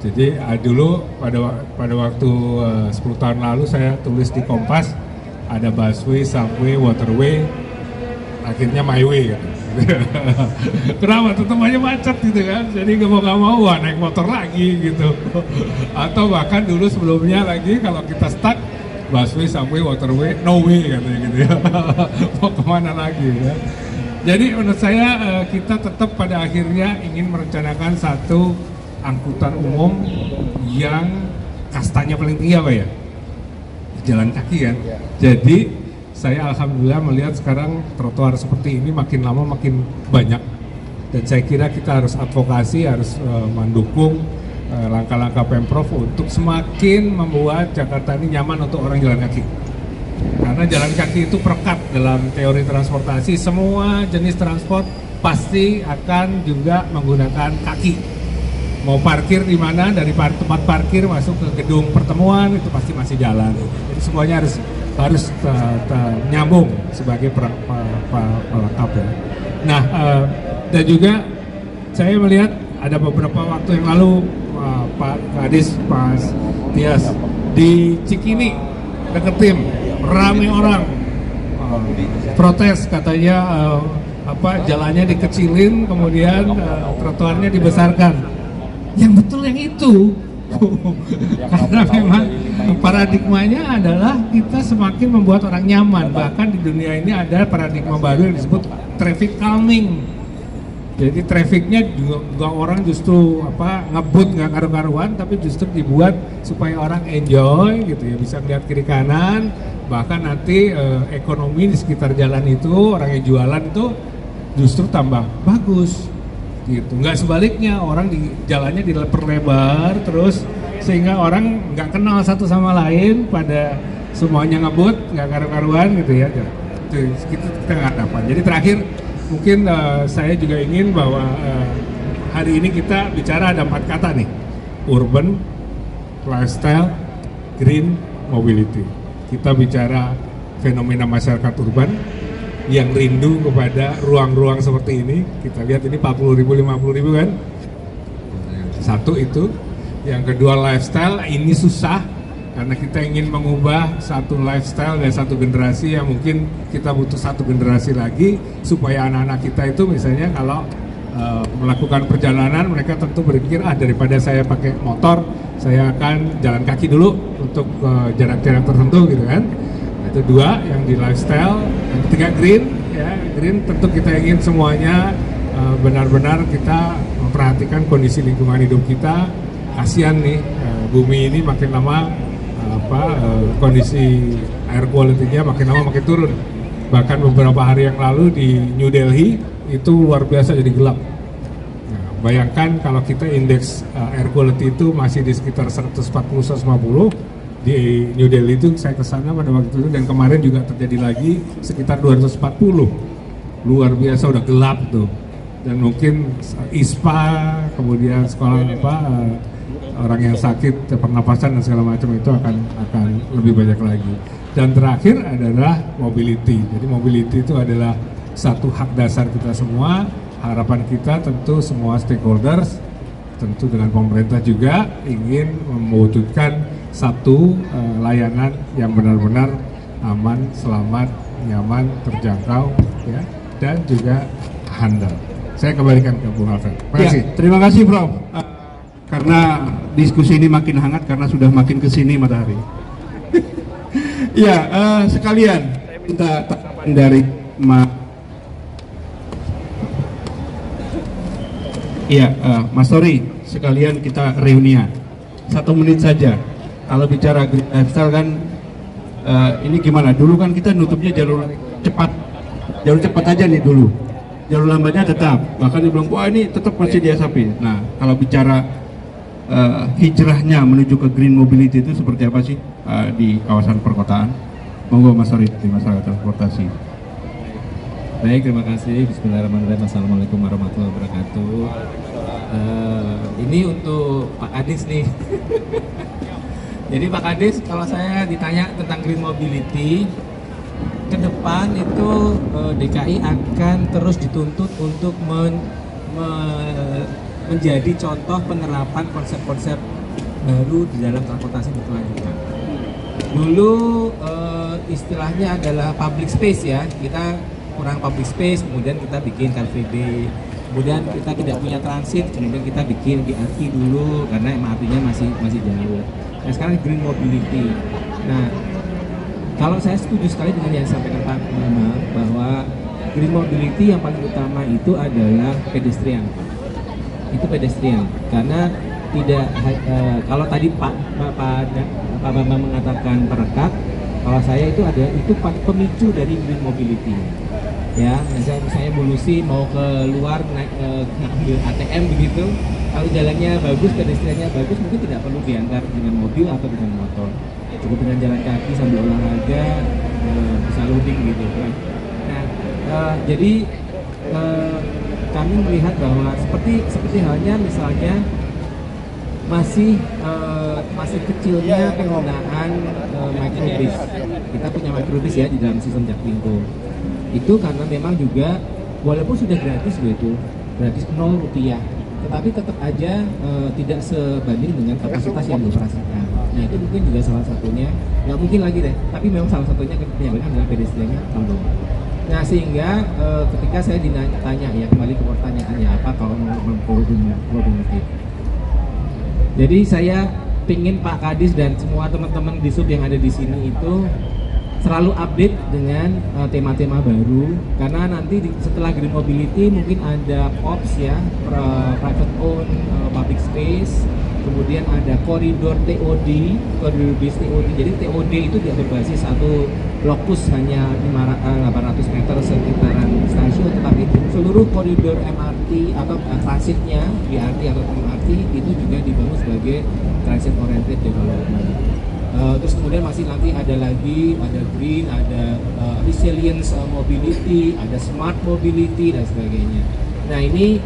Jadi dulu pada waktu 10 tahun lalu saya tulis di Kompas ada busway, subway, waterway, akhirnya my way gitu. Kenapa? Tetap aja macet gitu kan. Jadi gak mau naik motor lagi gitu. Atau bahkan dulu sebelumnya lagi kalau kita stuck busway, subway, waterway, no way katanya gitu ya. Mau kemana lagi ya. Jadi menurut saya kita tetap pada akhirnya ingin merencanakan satu angkutan umum yang kastanya paling tinggi apa ya? Jalan kaki kan. Jadi saya alhamdulillah melihat sekarang trotoar seperti ini makin lama makin banyak, dan saya kira kita harus advokasi, harus mendukung langkah-langkah Pemprov untuk semakin membuat Jakarta ini nyaman untuk orang jalan kaki. Karena jalan kaki itu perekat dalam teori transportasi, semua jenis transport pasti akan juga menggunakan kaki. Mau parkir di mana, dari tempat parkir masuk ke gedung pertemuan itu pasti masih jalan. Jadi semuanya harus nyambung sebagai pelengkap ya. Nah, dan juga saya melihat ada beberapa waktu yang lalu Pak Kadis, Pak Tias di Cikini dekat tim ramai orang protes katanya jalannya dikecilin, kemudian trotoarnya dibesarkan. Yang betul yang itu. Karena memang paradigmanya adalah kita semakin membuat orang nyaman. Bahkan di dunia ini ada paradigma baru yang disebut traffic calming. Jadi trafficnya juga orang justru ngebut nggak karu-karuan, tapi justru dibuat supaya orang enjoy gitu ya, bisa melihat kiri kanan. Bahkan nanti ekonomi di sekitar jalan itu, orang yang jualan itu justru tambah bagus gitu. Nggak sebaliknya, orang di jalannya diperlebar terus sehingga orang nggak kenal satu sama lain, pada semuanya ngebut nggak karu-karuan gitu ya. Itu kita nggak dapat. Jadi terakhir mungkin saya juga ingin bahwa hari ini kita bicara ada 4 kata nih: urban, lifestyle, green, mobility. Kita bicara fenomena masyarakat urban yang rindu kepada ruang-ruang seperti ini. Kita lihat ini 40.000, 50.000 kan. Satu itu. Yang kedua lifestyle, ini susah karena kita ingin mengubah satu lifestyle dan satu generasi yang mungkin kita butuh satu generasi lagi supaya anak-anak kita itu misalnya kalau melakukan perjalanan mereka tentu berpikir daripada saya pakai motor saya akan jalan kaki dulu untuk jarak-jarak tertentu gitu kan. Itu dua yang di lifestyle. Yang ketiga green, ya green tentu kita ingin semuanya benar-benar kita memperhatikan kondisi lingkungan hidup kita. Kasihan nih bumi ini makin lama kondisi air quality-nya makin lama makin turun. Bahkan beberapa hari yang lalu di New Delhi itu luar biasa jadi gelap. Nah, bayangkan kalau kita indeks air quality itu masih di sekitar 140-150 di New Delhi itu saya kesana pada waktu itu dan kemarin juga terjadi lagi sekitar 240. Luar biasa udah gelap tuh. Dan mungkin ISPA kemudian sekolah orang yang sakit pernapasan dan segala macam itu akan lebih banyak lagi. Dan terakhir adalah mobility. Jadi mobility itu adalah satu hak dasar kita semua. Harapan kita tentu semua stakeholders, tentu dengan pemerintah juga ingin mewujudkan satu layanan yang benar-benar aman, selamat, nyaman, terjangkau, ya, dan juga handal. Saya kembalikan ke Bung Alfred. Terima kasih. Ya, terima kasih, Prof. Karena diskusi ini makin hangat karena sudah makin kesini matahari. Ya, sekalian minta tanggapan dari Mas Tori, sekalian kita reunian 1 menit saja. Kalau bicara green lifestyle kan ini gimana? Dulu kan kita nutupnya jalur cepat aja nih dulu. Jalur lambatnya tetap. Bahkan dibilang wah ini tetap masih diasapi. Nah, kalau bicara hijrahnya menuju ke green mobility itu seperti apa sih di kawasan perkotaan? Monggo Mas Tori di masalah transportasi. Baik, terima kasih. Bismillahirrahmanirrahim. Assalamualaikum warahmatullahi wabarakatuh. Ini untuk Pak Kadis nih. Jadi Pak Kadis, kalau saya ditanya tentang green mobility, ke depan itu DKI akan terus dituntut untuk menjadi contoh penerapan konsep-konsep baru di dalam transportasi berkelanjutan. Dulu istilahnya adalah public space ya, kita kurang public space, kemudian kita bikin Car Free Day, kemudian kita tidak punya transit, kemudian kita bikin BRT dulu karena MRT-nya masih jauh. Nah sekarang green mobility. Nah kalau saya setuju sekali dengan yang disampaikan Pak Mama bahwa green mobility yang paling utama itu adalah pedestrian. Itu pedestrian karena tidak kalau tadi Pak Bambang mengatakan perekat, kalau saya itu pemicu dari green mobility. Ya, misalnya bulusi mau keluar naik ngambil ATM begitu, kalau jalannya bagus, pedestriannya bagus, mungkin tidak perlu diantar dengan mobil atau dengan motor. Cukup dengan jalan kaki sambil olahraga bisa loading gitu kan. Nah, jadi kami melihat bahwa seperti halnya misalnya masih kecilnya penggunaan microbis. Kita punya microbis ya di dalam sistem Jaklingko. Itu karena memang juga walaupun sudah gratis loh itu, gratis Rp0, tetapi tetap aja tidak sebanding dengan kapasitas yang dioperasikan. Nah itu mungkin juga salah satunya, nggak mungkin lagi deh, tapi memang salah satunya kebanyakan adalah pedestriannya belum. Nah sehingga ketika saya ditanya ya, kembali ke pertanyaannya apa kalau mobility. Jadi saya pingin Pak Kadis dan semua teman-teman di sub yang ada di sini itu selalu update dengan tema-tema baru, karena nanti setelah green mobility mungkin ada POPs ya, private own public space, kemudian ada koridor TOD, koridor bis TOD. Jadi TOD itu tidak berbasis satu lokus hanya 800 meter sekitaran stasiun, tetapi seluruh koridor MRT atau transitnya BRT atau MRT itu juga dibangun sebagai transit oriented development. Terus kemudian masih nanti ada lagi, ada green, ada resilience mobility, ada smart mobility dan sebagainya. Nah ini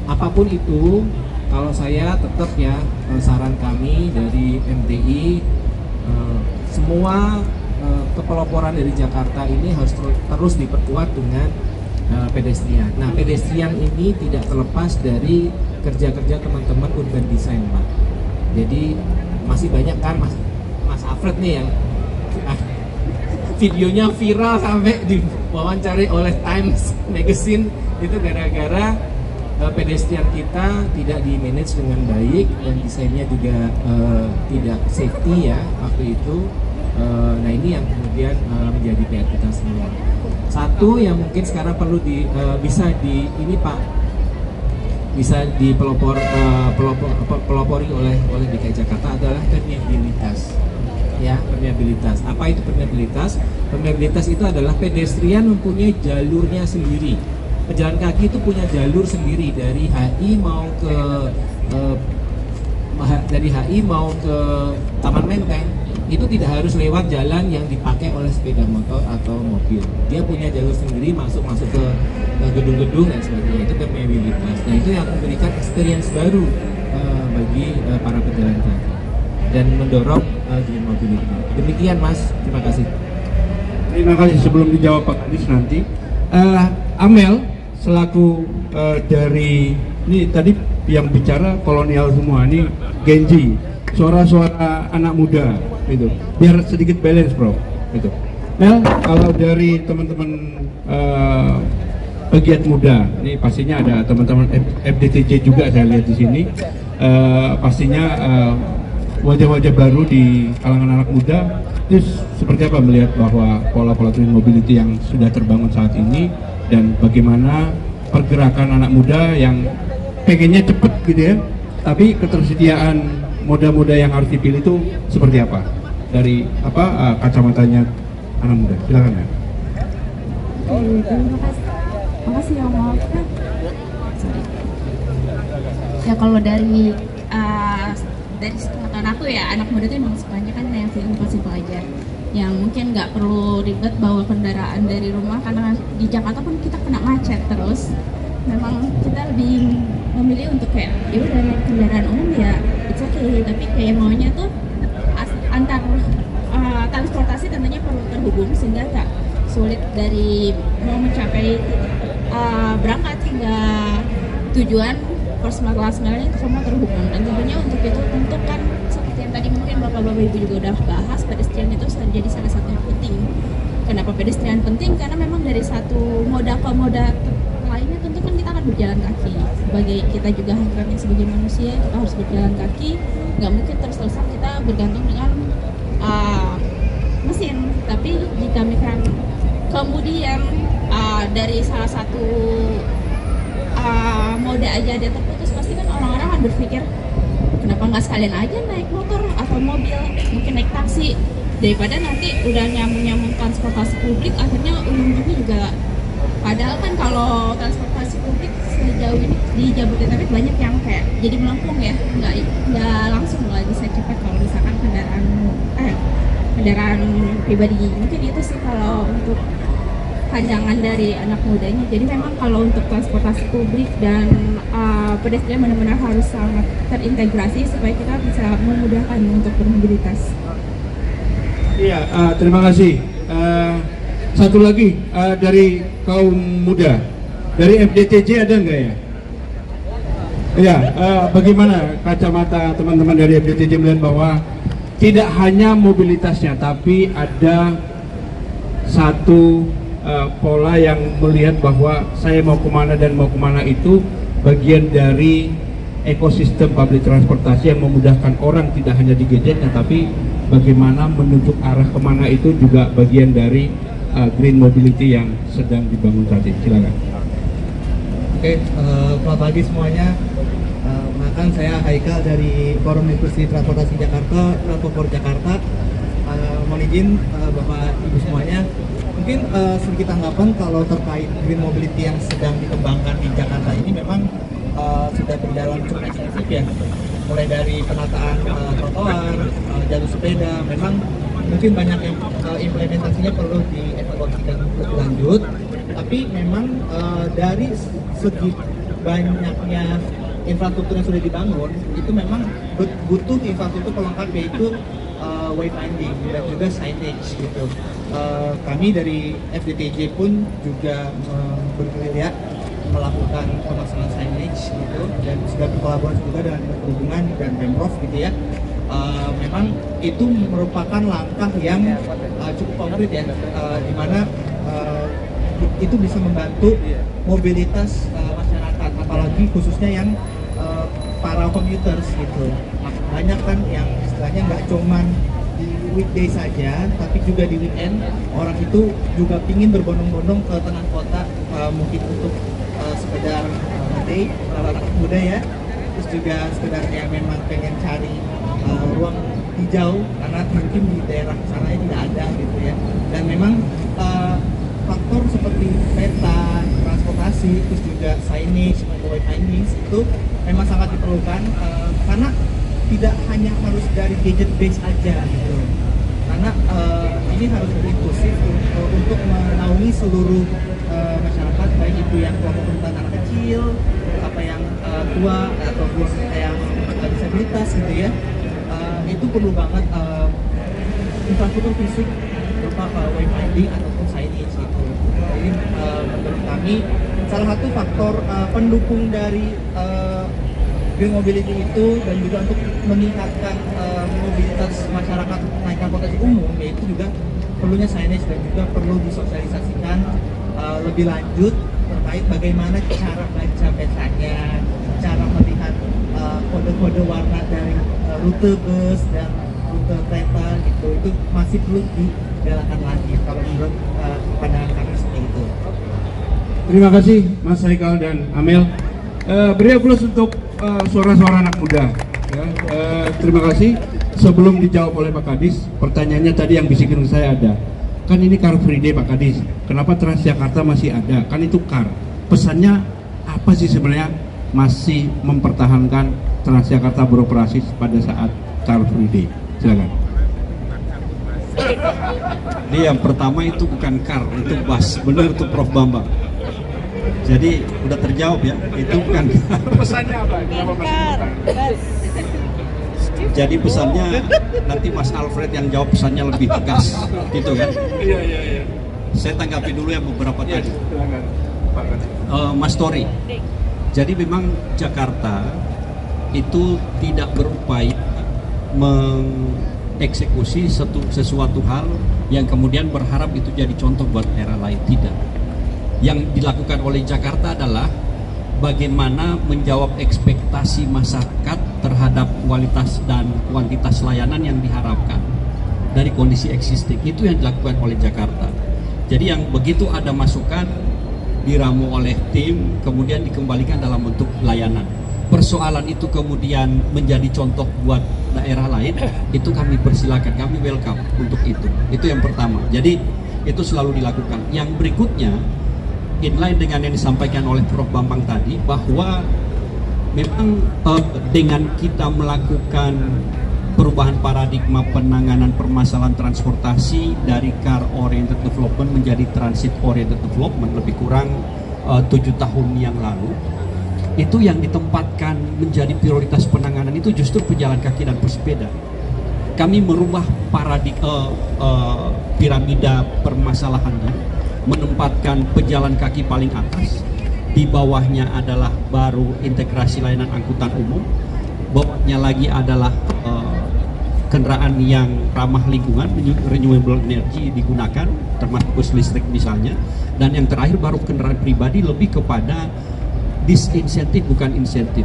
apapun itu, kalau saya tetap ya saran kami dari MTI, semua kepeloporan dari Jakarta ini harus terus diperkuat dengan pedestrian. Nah pedestrian ini tidak terlepas dari kerja-kerja teman-teman urban design Pak. Jadi masih banyak kan Mas Alfred nih yang videonya viral sampai diwawancari oleh Times Magazine itu gara-gara pedestrian kita tidak di manage dengan baik dan desainnya juga tidak safety ya waktu itu. Nah ini yang kemudian menjadi PR kita semua. Satu yang mungkin sekarang perlu bisa dipelopori oleh DKI Jakarta adalah permeabilitas. Ya, permeabilitas. Apa itu permeabilitas? Permeabilitas itu adalah pedestrian mempunyai jalurnya sendiri. Pejalan kaki itu punya jalur sendiri dari HI mau ke Taman Menteng. Itu tidak harus lewat jalan yang dipakai oleh sepeda motor atau mobil. Dia punya jalur sendiri masuk ke gedung-gedung dan sebagainya. Itu permeabilitas. Nah itu yang memberikan experience baru bagi para pejalan kaki dan mendorong green mobility. Demikian Mas, terima kasih. Terima kasih. Sebelum dijawab Pak Kadis nanti, Amel selaku dari ini tadi yang bicara kolonial semua, ini Genji, suara-suara anak muda itu, biar sedikit balance bro, itu. Mel, kalau dari teman-teman pegiat muda, ini pastinya ada teman-teman FDTJ juga saya lihat di sini, pastinya wajah-wajah baru di kalangan anak muda. Itu seperti apa melihat bahwa pola-pola green mobility yang sudah terbangun saat ini dan bagaimana pergerakan anak muda yang pengennya cepet gitu ya, tapi ketersediaan moda-moda yang harus dipilih itu seperti apa dari kacamatanya anak muda? Silakan ya. Terima kasih ya Om. Ya kalau dari sepengetahuan aku ya, anak muda itu memang sukanya kan yang simpel-simpel aja, yang mungkin nggak perlu ribet bawa kendaraan dari rumah, karena di Jakarta pun kita kena macet terus. Memang kita lebih memilih untuk kayak ya udah naik kendaraan umum ya it's okay, tapi kayak maunya tuh antar transportasi tentunya perlu terhubung sehingga nggak sulit dari mau mencapai berangkat hingga tujuan first last mile itu semua terhubung. Dan tentunya untuk itu tentu kan seperti yang tadi mungkin bapak-bapak ibu juga udah bahas, pedestrian itu jadi salah satu yang penting. Kenapa pedestrian penting? Karena memang dari satu moda ke moda lainnya tentu kan kita akan berjalan kaki. Sebagai kita juga hakikatnya sebagai manusia kita harus berjalan kaki. Nggak mungkin terus-terusan kita bergantung dengan mesin. Tapi jika misalkan kemudian dari salah satu moda aja dia terputus, pasti kan orang-orang akan berpikir kenapa nggak sekalian aja naik motor atau mobil, mungkin naik taksi, daripada nanti udah nyambung transportasi publik akhirnya ujung-ujungnya juga. Padahal kan kalau transportasi publik sejauh ini di Jabodetabek banyak yang kayak jadi melengkung ya, nggak langsung nggak bisa cepat kalau misalkan kendaraan pribadi. Mungkin itu sih kalau untuk pandangan dari anak mudanya. Jadi memang kalau untuk transportasi publik dan pedestrian benar-benar harus sangat terintegrasi supaya kita bisa memudahkan untuk bermobilitas. Iya, terima kasih. Satu lagi dari kaum muda, dari FDTJ ada nggak ya? Iya, bagaimana kacamata teman-teman dari FDTJ melihat bahwa tidak hanya mobilitasnya, tapi ada satu pola yang melihat bahwa saya mau kemana dan mau kemana itu bagian dari ekosistem public transportasi yang memudahkan orang tidak hanya di gadgetnya, tapi bagaimana menunjuk arah kemana itu juga bagian dari green mobility yang sedang dibangun saat ini. Silakan. Oke, selamat pagi semuanya. Makan saya Haikal dari Forum Diskusi Transportasi Jakarta, Transport Jakarta. Mohon izin Bapak Ibu semuanya. Mungkin sedikit tanggapan kalau terkait green mobility yang sedang dikembangkan di Jakarta ini memang sudah berjalan cukup ekstensif ya. Mulai dari penataan trotoar, jalur sepeda, memang mungkin banyak yang implementasinya perlu dievaluasikan lebih lanjut. Tapi memang dari segi banyaknya infrastruktur yang sudah dibangun, itu memang butuh infrastruktur pelengkap yaitu wayfinding dan juga signage gitu. Kami dari FDTJ pun juga bergerilya melakukan pemasangan signage gitu dan sudah berkolaborasi juga dengan perhubungan dan Pemprov gitu ya. memang itu merupakan langkah yang cukup konkret ya, di mana itu bisa membantu mobilitas masyarakat, apalagi khususnya yang para commuters gitu. Banyak kan yang istilahnya nggak cuman di weekday saja, tapi juga di weekend orang itu juga pingin berbondong-bondong ke tengah kota, mungkin untuk sekedar day, anak muda ya, terus juga sekedar yang memang pengen cari ruang hijau karena mungkin di daerah sana tidak ada gitu ya. Dan memang faktor seperti peta, transportasi, terus juga signage, microwave signage itu memang sangat diperlukan karena tidak hanya harus dari gadget base aja gitu. Karena ini harus inklusif untuk menaungi seluruh masyarakat, baik itu yang kelompok rentan anak kecil, apa yang tua ataupun yang disabilitas gitu ya. Itu perlu banget infrastruktur fisik berupa wayfinding ataupun signage gitu. Jadi menurut kami salah satu faktor pendukung dari green mobility itu dan juga untuk meningkatkan mobilitas masyarakat naik transportasi umum, yaitu juga perlunya signage dan juga perlu disosialisasikan lebih lanjut terkait bagaimana cara baca petanya, cara melihat kode-kode warna dari rute bus dan rute kereta gitu, itu masih perlu digalakan lagi kalau menurut pandangan kami seperti itu. Terima kasih Mas Haikal dan Amel. Beri aplaus untuk suara-suara anak muda. Ya, terima kasih. Sebelum dijawab oleh Pak Kadis, pertanyaannya tadi yang bisikin saya ada. Kan ini Car Free Day Pak Kadis. Kenapa Transjakarta masih ada? Kan itu car. Pesannya apa sih sebenarnya masih mempertahankan Transjakarta beroperasi pada saat Car Free Day? Silakan. Ini yang pertama itu bukan car, itu bus. Benar itu Prof Bambang. Jadi udah terjawab ya, itu bukan car. Pesannya apa? Jadi pesannya nanti Mas Alfred yang jawab pesannya lebih tegas, gitu kan? Iya. Saya tanggapi dulu yang beberapa tadi. Mas Tori. Jadi memang Jakarta itu tidak berupaya mengeksekusi sesuatu hal yang kemudian berharap itu jadi contoh buat daerah lain, tidak. Yang dilakukan oleh Jakarta adalah bagaimana menjawab ekspektasi masyarakat terhadap kualitas dan kuantitas layanan yang diharapkan dari kondisi existing. Itu yang dilakukan oleh Jakarta. Jadi yang begitu ada masukan diramu oleh tim, kemudian dikembalikan dalam bentuk layanan. Persoalan itu kemudian menjadi contoh buat daerah lain, itu kami persilakan, kami welcome untuk itu. Itu yang pertama. Jadi itu selalu dilakukan. Yang berikutnya, inline dengan yang disampaikan oleh Prof Bambang tadi, bahwa memang dengan kita melakukan perubahan paradigma penanganan permasalahan transportasi dari car oriented development menjadi transit oriented development lebih kurang 7 tahun yang lalu, itu yang ditempatkan menjadi prioritas penanganan itu justru pejalan kaki dan pesepeda. Kami merubah paradigma piramida permasalahannya, menempatkan pejalan kaki paling atas, di bawahnya adalah baru integrasi layanan angkutan umum, bawahnya lagi adalah kendaraan yang ramah lingkungan, renewable energy digunakan, termasuk bus listrik misalnya, dan yang terakhir baru kendaraan pribadi, lebih kepada disinsentif bukan insentif.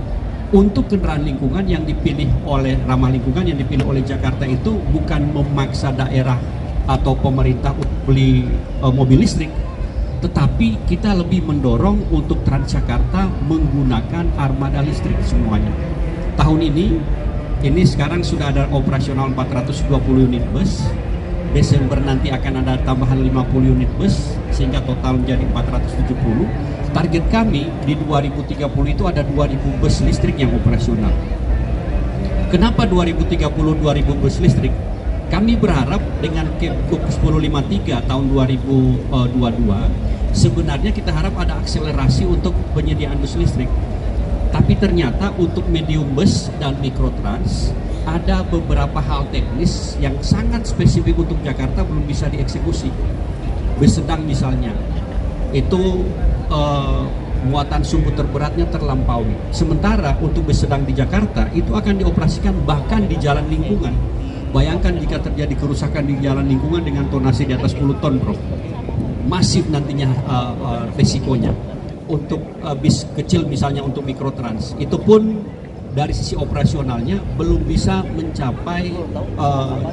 Untuk kendaraan lingkungan yang dipilih oleh ramah lingkungan yang dipilih oleh Jakarta itu bukan memaksa daerah atau pemerintah untuk beli mobil listrik, tetapi kita lebih mendorong untuk Transjakarta menggunakan armada listrik semuanya. Tahun ini sekarang sudah ada operasional 420 unit bus. Desember nanti akan ada tambahan 50 unit bus, sehingga total menjadi 470. Target kami di 2030 itu ada 2000 bus listrik yang operasional. Kenapa 2030 2000 bus listrik? Kami berharap dengan Kepkup 1053 tahun 2022 sebenarnya kita harap ada akselerasi untuk penyediaan bus listrik. Tapi ternyata untuk medium bus dan mikrotrans ada beberapa hal teknis yang sangat spesifik untuk Jakarta belum bisa dieksekusi. Bus sedang misalnya, itu muatan sumbu terberatnya terlampaui. Sementara untuk bus sedang di Jakarta itu akan dioperasikan bahkan di jalan lingkungan. Bayangkan jika terjadi kerusakan di jalan lingkungan dengan tonase di atas 10 ton, Prof. Masif nantinya resikonya. Untuk bis kecil misalnya untuk mikrotrans, itu pun dari sisi operasionalnya belum bisa mencapai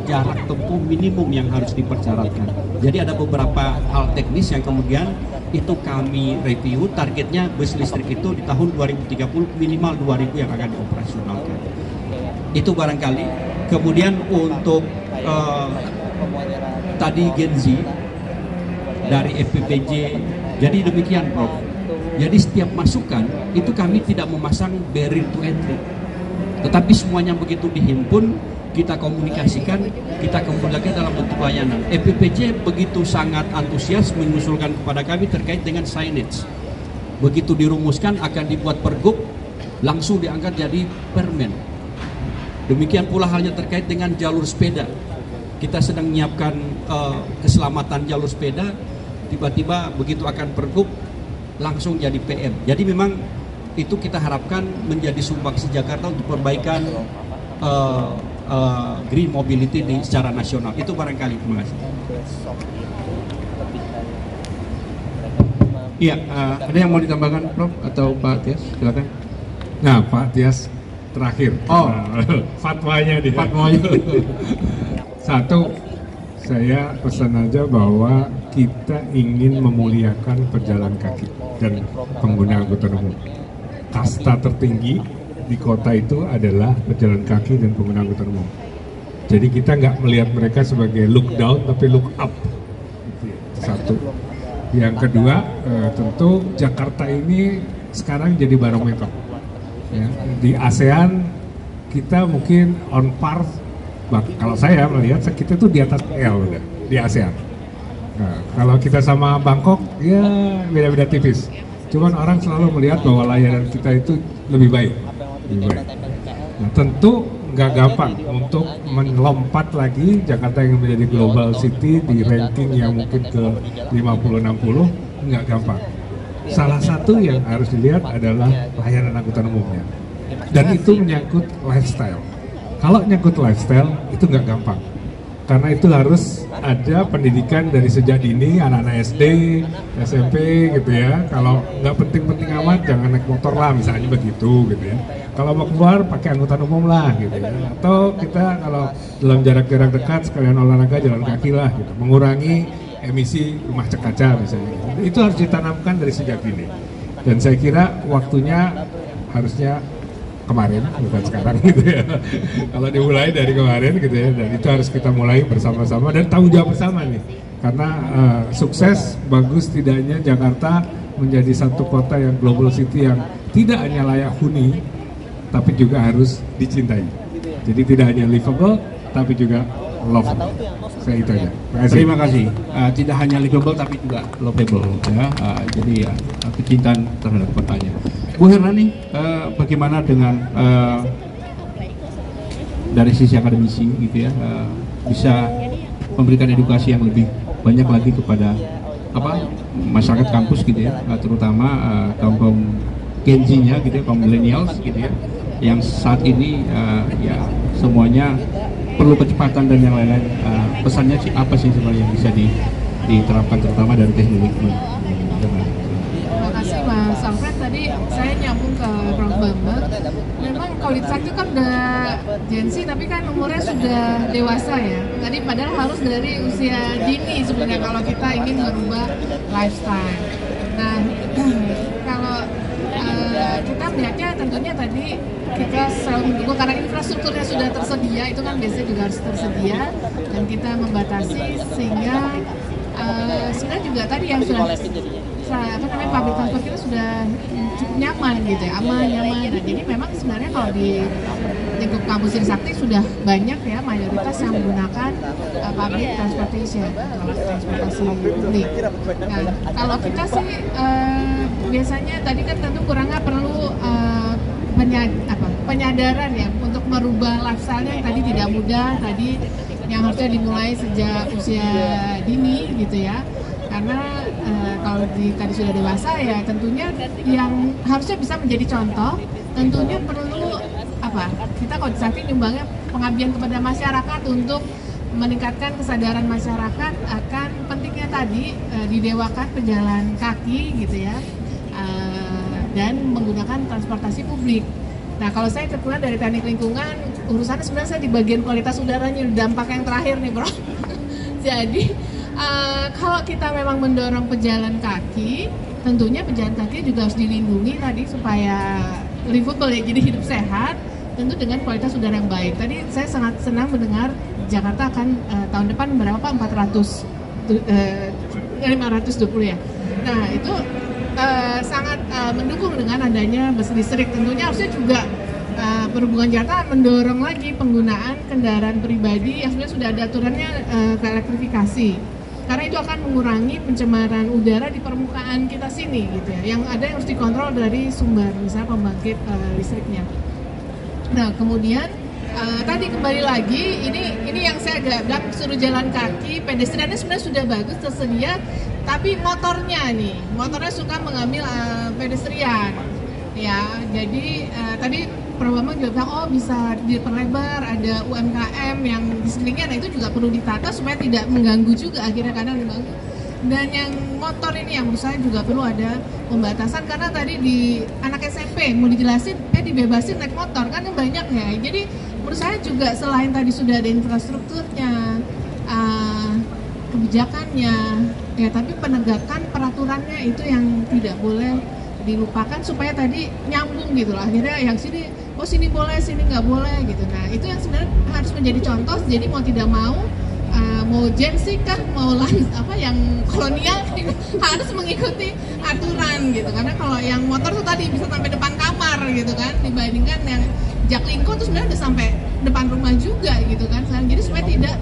jarak tempuh minimum yang harus dipersyaratkan. Jadi ada beberapa hal teknis yang kemudian itu kami review, targetnya bus listrik itu di tahun 2030 minimal 2000 yang akan dioperasionalkan. Itu barangkali. Kemudian untuk tadi Gen Z dari FPPJ, jadi demikian Prof. Jadi setiap masukan itu kami tidak memasang barrier to entry, tetapi semuanya begitu dihimpun, kita komunikasikan, kita kumpulkan dalam bentuk layanan. FPPJ begitu sangat antusias mengusulkan kepada kami terkait dengan signage. Begitu dirumuskan akan dibuat pergub, langsung diangkat jadi permen. Demikian pula halnya terkait dengan jalur sepeda. Kita sedang menyiapkan keselamatan jalur sepeda, tiba-tiba begitu akan pergub, langsung jadi PM. Jadi memang itu kita harapkan menjadi sumbangsi Jakarta untuk perbaikan green mobility secara nasional. Itu barangkali. Terima kasih. Iya, ada yang mau ditambahkan Prof atau Pak Tias? Silakan. Nah, Pak Tias terakhir. Oh, fatwanya dia. Fatwanya. Satu, saya pesan aja bahwa kita ingin memuliakan pejalan kaki dan pengguna angkutan umum. Kasta tertinggi di kota itu adalah pejalan kaki dan pengguna angkutan umum. Jadi kita nggak melihat mereka sebagai look down, tapi look up. Itu satu. Yang kedua, tentu Jakarta ini sekarang jadi barometer. Ya, di ASEAN kita mungkin on par. Kalau saya melihat kita tuh di atas L udah di ASEAN. Nah, kalau kita sama Bangkok ya beda-beda tipis. Cuman orang selalu melihat bahwa layanan kita itu lebih baik. Nah, tentu nggak gampang untuk melompat lagi Jakarta yang menjadi global city di ranking yang mungkin ke 50-60, nggak gampang. Salah satu yang harus dilihat adalah layanan angkutan umumnya. Dan itu menyangkut lifestyle. Kalau nyangkut lifestyle itu nggak gampang, karena itu harus ada pendidikan dari sejak dini, anak-anak SD, SMP gitu ya. Kalau nggak penting-penting amat jangan naik motor lah misalnya begitu gitu ya. Kalau mau keluar pakai angkutan umum lah gitu ya. Atau kita kalau dalam jarak-jarak dekat sekalian olahraga jalan kaki lah gitu, mengurangi emisi rumah kaca misalnya. Itu harus ditanamkan dari sejak dini. Dan saya kira waktunya harusnya kemarin, bukan sekarang gitu ya. Kalau dimulai dari kemarin gitu ya, dan itu harus kita mulai bersama-sama dan tanggung jawab bersama nih. Karena sukses, bagus tidaknya Jakarta menjadi satu kota yang global city yang tidak hanya layak huni, tapi juga harus dicintai. Jadi tidak hanya livable, tapi juga lovable. Saya itu aja. Terima kasih. Tidak hanya livable tapi juga lovable ya. Jadi ya kecintaan terhadap kotanya. Bu Hernani, bagaimana dengan dari sisi akademisi gitu ya, bisa memberikan edukasi yang lebih banyak lagi kepada masyarakat kampus gitu ya, terutama kaum Gen Z-nya gitu ya, kaum millennials gitu ya, yang saat ini ya semuanya perlu kecepatan dan yang lain-lain. Pesannya sih apa sih sebenarnya yang bisa diterapkan terutama dari teknologi? Terima kasih Mas Alfred. Tadi saya nyambung ke Prof. Bambang. Memang kalau itu kan udah Gen Z tapi kan umurnya sudah dewasa ya. Tadi padahal harus dari usia dini sebenarnya kalau kita ingin merubah lifestyle. Nah kalau kita melihatnya tentunya tadi kita selalu mendukung karena infrastrukturnya sudah tersedia, itu kan biasanya juga harus tersedia dan kita membatasi sehingga sebenarnya juga tadi yang sudah public transport kita sudah cukup nyaman gitu ya, aman, nyaman. Nah, jadi memang sebenarnya kalau di lingkup kampus Trisakti sudah banyak ya mayoritas yang menggunakan public transportation, transportasi publik. Nah, kalau kita sih biasanya tadi kan tentu kurangnya perlu penyadaran ya untuk merubah lifestyle-nya yang tadi tidak mudah, tadi yang harusnya dimulai sejak usia dini gitu ya. Karena kalau tadi sudah dewasa ya tentunya yang harusnya bisa menjadi contoh, tentunya perlu kita Koordinasi nyumbangnya pengabdian kepada masyarakat untuk meningkatkan kesadaran masyarakat akan pentingnya tadi didewakan pejalan kaki gitu ya, dan menggunakan transportasi publik. Nah, kalau saya kebetulan dari teknik lingkungan, urusannya sebenarnya saya di bagian kualitas udaranya, dampak yang terakhir nih bro. Jadi kalau kita memang mendorong pejalan kaki, tentunya pejalan kaki juga harus dilindungi tadi supaya livable ya, jadi hidup sehat, tentu dengan kualitas udara yang baik. Tadi saya sangat senang mendengar Jakarta akan tahun depan berapa Pak? 520 ya. Nah itu sangat mendukung dengan adanya bus listrik. Tentunya harusnya juga Perhubungan Jakarta mendorong lagi penggunaan kendaraan pribadi yang sebenarnya sudah ada aturannya ke elektrifikasi. Karena itu akan mengurangi pencemaran udara di permukaan kita sini gitu ya. Yang ada yang harus dikontrol dari sumber, misalnya pembangkit listriknya. Nah kemudian tadi kembali lagi ini yang saya agak bilang suruh jalan kaki, pedestriannya sebenarnya sudah bagus tersedia, tapi motornya motornya suka mengambil pedestrian ya. Jadi tadi Prof. Bambang juga bilang oh bisa diperlebar, ada UMKM yang di sekelilingnya, nah itu juga perlu ditata supaya tidak mengganggu juga, akhirnya kadang mengganggu. Dan yang motor ini yang menurut saya juga perlu ada pembatasan, karena tadi di anak SMP mau dijelasin dibebasin naik motor kan banyak ya. Jadi menurut saya juga selain tadi sudah ada infrastrukturnya, kebijakannya ya, tapi penegakan peraturannya itu yang tidak boleh dilupakan supaya tadi nyambung gitu loh. Akhirnya yang sini oh sini boleh, sini nggak boleh gitu. Nah itu yang sebenarnya harus menjadi contoh. Jadi mau tidak mau mau Gen Z kah, mau yang kolonial harus mengikuti aturan gitu. Karena kalau yang motor tuh tadi bisa sampai depan kamar gitu kan, dibandingkan yang Jaklingko tuh sebenarnya udah sampai depan rumah juga gitu kan. Jadi supaya tidak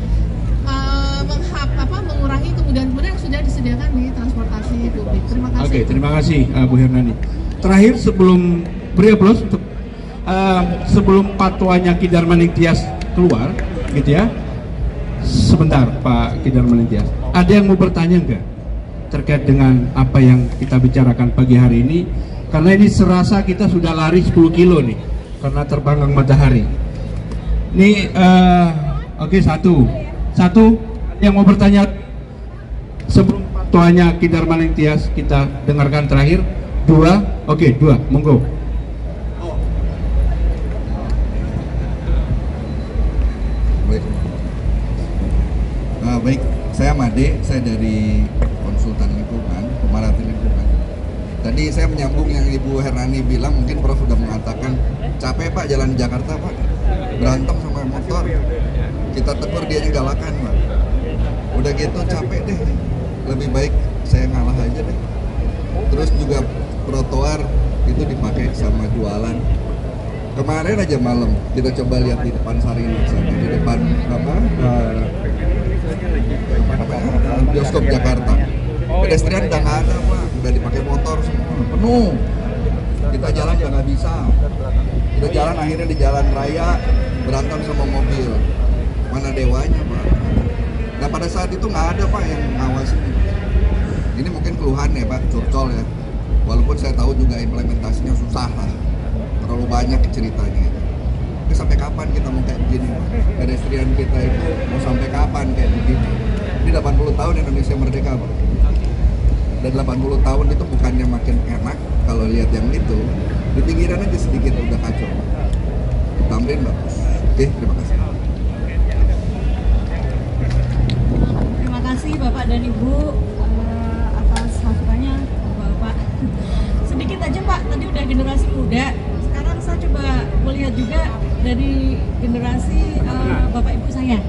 mengurangi kemudahan-kemudahan yang sudah disediakan di transportasi publik. Terima kasih. Oke, terima kasih Bu Hernani. Terakhir sebelum beri aplaus untuk sebelum fatwanya Ki Darmaning Tias keluar gitu ya. Sebentar Pak Ki Darmaning Tias, ada yang mau bertanya enggak terkait dengan apa yang kita bicarakan pagi hari ini? Karena ini serasa kita sudah lari 10 kilo nih karena terbanggang matahari. Ini oke, satu yang mau bertanya sebelum fatwanya Ki Darmaning Tias kita dengarkan terakhir. Dua, monggo. Baik, saya Made, saya dari konsultan lingkungan, pemerhati lingkungan. Tadi saya menyambung yang Ibu Hernani bilang, mungkin Prof sudah mengatakan capek Pak jalan di Jakarta Pak, berantem sama motor, kita tegur dia galakan Pak. Udah gitu capek deh, lebih baik saya ngalah aja deh. Terus juga trotoar itu dipakai sama jualan. Kemarin aja malam kita coba lihat di depan Sarinah sana, di depan bioskop Jakarta, pedestrian udah nggak ada Pak, udah dipakai motor semua, penuh. Kita jalan ya nggak bisa, kita jalan akhirnya di jalan raya berantem sama mobil, mana dewanya Pak. Nah pada saat itu nggak ada Pak yang ngawasin. Ini mungkin keluhan ya Pak, curcol ya, walaupun saya tahu juga implementasinya susah lah, terlalu banyak ceritanya. Tapi sampai kapan kita mau kayak begini Pak? Pedestrian kita itu mau sampai kapan kayak begini? Ini 80 tahun Indonesia merdeka Pak. Dan 80 tahun itu bukannya makin enak kalau lihat yang itu, di pinggiran aja sedikit udah kacau. Tamrin bagus. Oke, terima kasih. Terima kasih Bapak dan Ibu atas masukannya Bapak. Sedikit aja Pak, tadi udah generasi muda. Sekarang saya coba melihat juga dari generasi Bapak Ibu saya,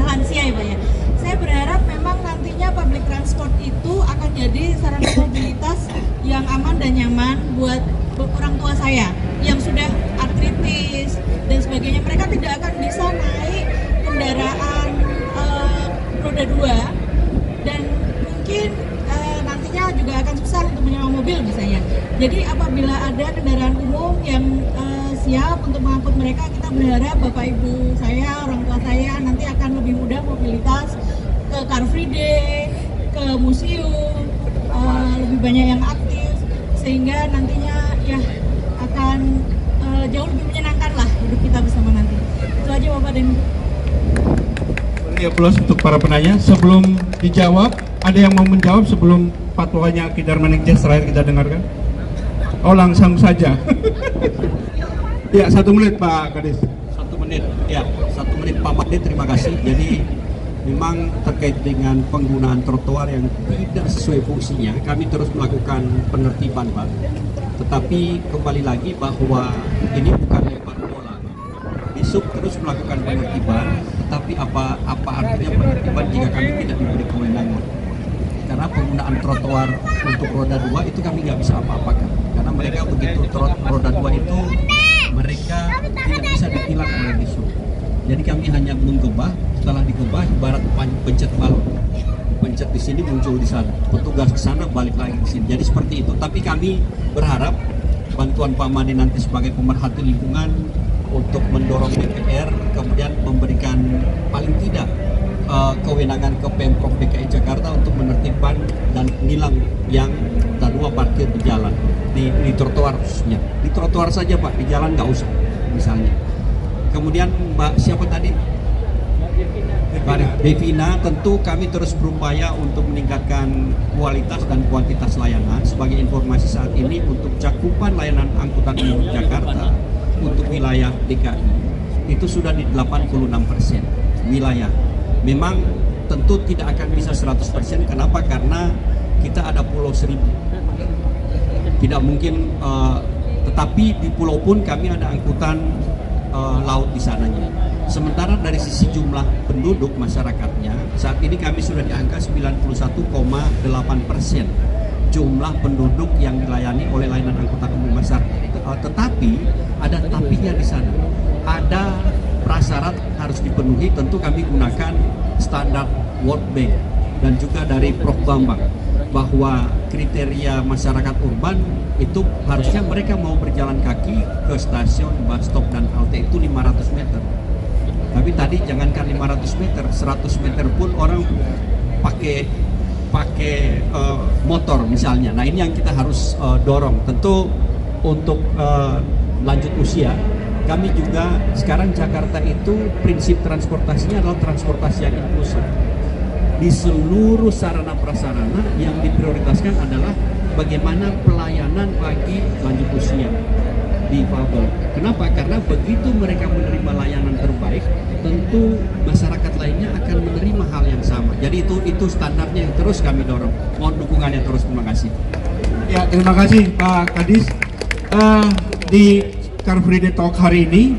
lansia ya Pak ya. Saya berharap memang nantinya public transport itu akan jadi sarana mobilitas yang aman dan nyaman buat orang tua saya yang sudah artritis dan sebagainya. Mereka tidak akan bisa naik kendaraan roda 2 dan mungkin nantinya juga akan susah untuk menyewa mobil misalnya. Jadi apabila ada kendaraan umum yang siap untuk mengangkut mereka, kita berharap Bapak Ibu saya, orang tua saya nanti akan lebih mudah mobilitas ke Car Free Day, ke museum, lebih banyak yang aktif, sehingga nantinya ya akan jauh lebih menyenangkan lah hidup kita bersama nanti. Itu aja Bapak dan Ibu. Beri aplaus untuk para penanya. Sebelum dijawab, ada yang mau menjawab sebelum fatwanya Kidarmanik Jazz terakhir kita dengarkan? Oh, langsung saja. Ya, 1 menit Pak Kadis. 1 menit, ya 1 menit Pak Made, terima kasih. Jadi memang terkait dengan penggunaan trotoar yang tidak sesuai fungsinya, kami terus melakukan penertiban Pak. Tetapi kembali lagi bahwa ini bukan lempar bola. Besok terus melakukan penertiban, tetapi apa artinya penertiban jika kami tidak diberi kewenangan? Karena penggunaan trotoar untuk roda 2 itu kami nggak bisa apa-apakan. Karena mereka begitu roda 2 itu mereka tidak bisa ditilang oleh dishub. Jadi kami hanya menggebah, setelah digebah ibarat pencet balon. Pencet di sini muncul di sana, petugas ke sana balik lagi di sini. Jadi seperti itu. Tapi kami berharap bantuan Pak Made nanti sebagai pemerhati lingkungan untuk mendorong DPR, kemudian memberikan paling tidak kewenangan ke Pemprov DKI Jakarta untuk menertibkan dan nilang yang tanpa parkir di jalan, di trotoar khususnya. Di trotoar saja Pak, di jalan nggak usah misalnya. Kemudian Mbak siapa tadi? Devina, tentu kami terus berupaya untuk meningkatkan kualitas dan kuantitas layanan. Sebagai informasi saat ini untuk cakupan layanan angkutan umum Jakarta untuk wilayah DKI itu sudah di 86% wilayah. Memang tentu tidak akan bisa 100%. Kenapa? Karena kita ada Pulau Seribu. Tidak mungkin, tetapi di pulau pun kami ada angkutan laut di sananya. Sementara dari sisi jumlah penduduk masyarakatnya, saat ini kami sudah di angka 91,8% jumlah penduduk yang dilayani oleh layanan angkutan umum masyarakat. Tetapi ada tapinya di sana. Ada prasyarat harus dipenuhi, tentu kami gunakan standar World Bank dan juga dari Prof Bambang bahwa kriteria masyarakat urban itu harusnya mereka mau berjalan kaki ke stasiun, bus stop dan halte itu 500 meter. Tapi tadi jangankan 500 meter, 100 meter pun orang pakai motor misalnya. Nah ini yang kita harus dorong. Tentu untuk lanjut usia, kami juga sekarang Jakarta itu prinsip transportasinya adalah transportasi yang inklusif. Di seluruh sarana prasarana yang diprioritaskan adalah bagaimana pelayanan bagi lanjut usia, difabel. Kenapa? Karena begitu mereka menerima layanan terbaik, tentu masyarakat lainnya akan menerima hal yang sama. Jadi itu standarnya yang terus kami dorong. Mohon dukungannya terus. Terima kasih. Ya, terima kasih Pak Kadis. Di Car Free Day Talk hari ini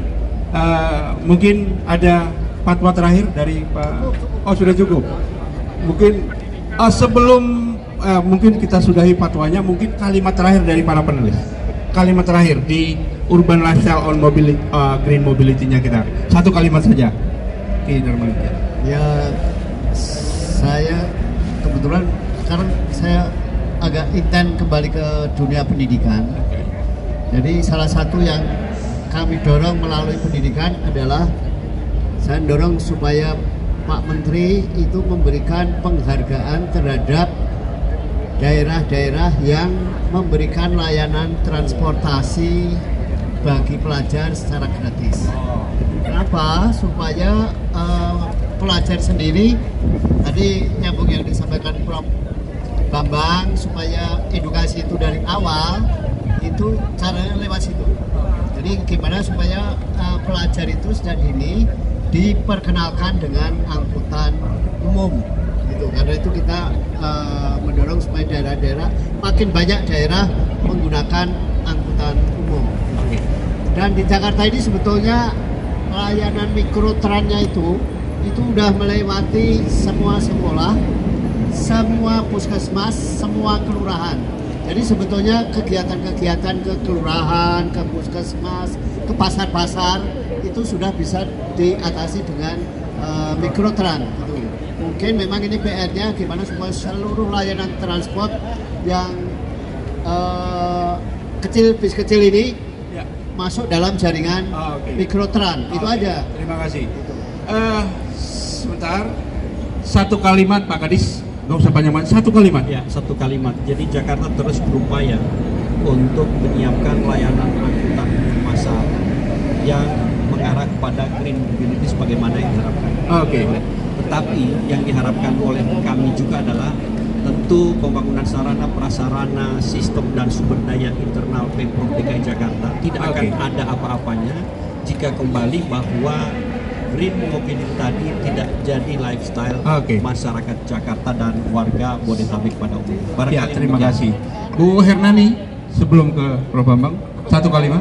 mungkin ada fatwa terakhir dari Pak. Oh, sudah cukup. Mungkin sebelum mungkin kita sudahi fatwanya, mungkin kalimat terakhir dari para penulis. Kalimat terakhir di Urban Lifestyle on Mobility, Green Mobility-nya kita. 1 kalimat saja. Oke, Darmanik. Ya, saya kebetulan sekarang saya agak intens kembali ke dunia pendidikan. Jadi salah satu yang kami dorong melalui pendidikan adalah saya dorong supaya Pak Menteri itu memberikan penghargaan terhadap daerah-daerah yang memberikan layanan transportasi bagi pelajar secara gratis. Kenapa? Supaya pelajar sendiri, tadi nyambung yang disampaikan Prof Bambang, supaya edukasi itu dari awal itu caranya lewat situ. Jadi gimana supaya pelajar itu sejak dini diperkenalkan dengan angkutan umum gitu. Karena itu kita mendorong supaya daerah-daerah, makin banyak daerah menggunakan angkutan umum. Dan di Jakarta ini sebetulnya layanan mikrotrannya itu udah melewati semua sekolah, semua puskesmas, semua kelurahan. Jadi sebetulnya kegiatan-kegiatan ke kelurahan, ke puskesmas, ke pasar-pasar itu sudah bisa diatasi dengan mikrotran gitu. Mungkin memang ini PR-nya gimana supaya seluruh layanan transport yang kecil, bis kecil ini masuk dalam jaringan mikrotran. Itu aja. Terima kasih. Sebentar, 1 kalimat Pak Kadis Gak usah panjang, satu kalimat. Ya, satu kalimat. Jadi Jakarta terus berupaya untuk menyiapkan layanan angkutan massal yang mengarah kepada green mobility sebagaimana yang diharapkan. Oke. Tetapi yang diharapkan oleh kami juga adalah tentu pembangunan sarana prasarana, sistem dan sumber daya internal Pemprov DKI Jakarta tidak akan ada apa-apanya jika kembali bahwa green mobility tadi tidak jadi lifestyle masyarakat Jakarta dan warga Bodetabek pada umumnya. Ya, terima kasih. Bu Hernani, sebelum ke Prof. Bambang, satu kalimat.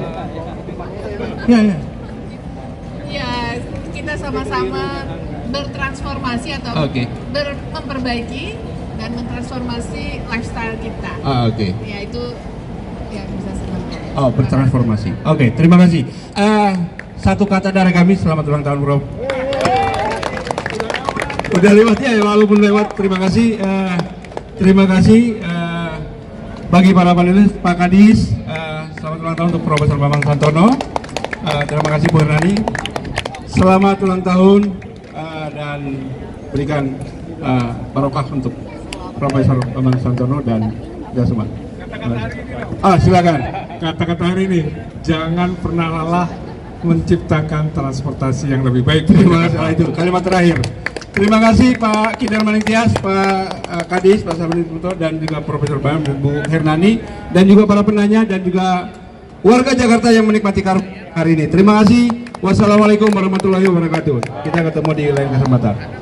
Ya. Ya, kita sama-sama bertransformasi atau memperbaiki dan mentransformasi lifestyle kita. Ya, itu ya bisa sebenarnya. Bertransformasi. Terima kasih. Satu kata dari kami, selamat ulang tahun, Bro. Udah lewat ya, walaupun lewat. Terima kasih. Terima kasih bagi para panelis, Pak Kadis. Selamat ulang tahun untuk Profesor Bambang Santono. Terima kasih Bu Hernani. Selamat ulang tahun dan berikan barokah untuk Profesor Bambang Santono dan Jasman. Silakan. Kata-kata hari ini, jangan pernah lelah menciptakan transportasi yang lebih baik. Terima kasih. Itu kalimat terakhir. Terima kasih Pak Kidar Maningtias, Pak Kadis, Pak Sabri Puto, dan juga Profesor Bambang dan Bu Hernani, dan juga para penanya dan juga warga Jakarta yang menikmati hari ini. Terima kasih. Wassalamualaikum warahmatullahi wabarakatuh. Kita ketemu di lain kesempatan.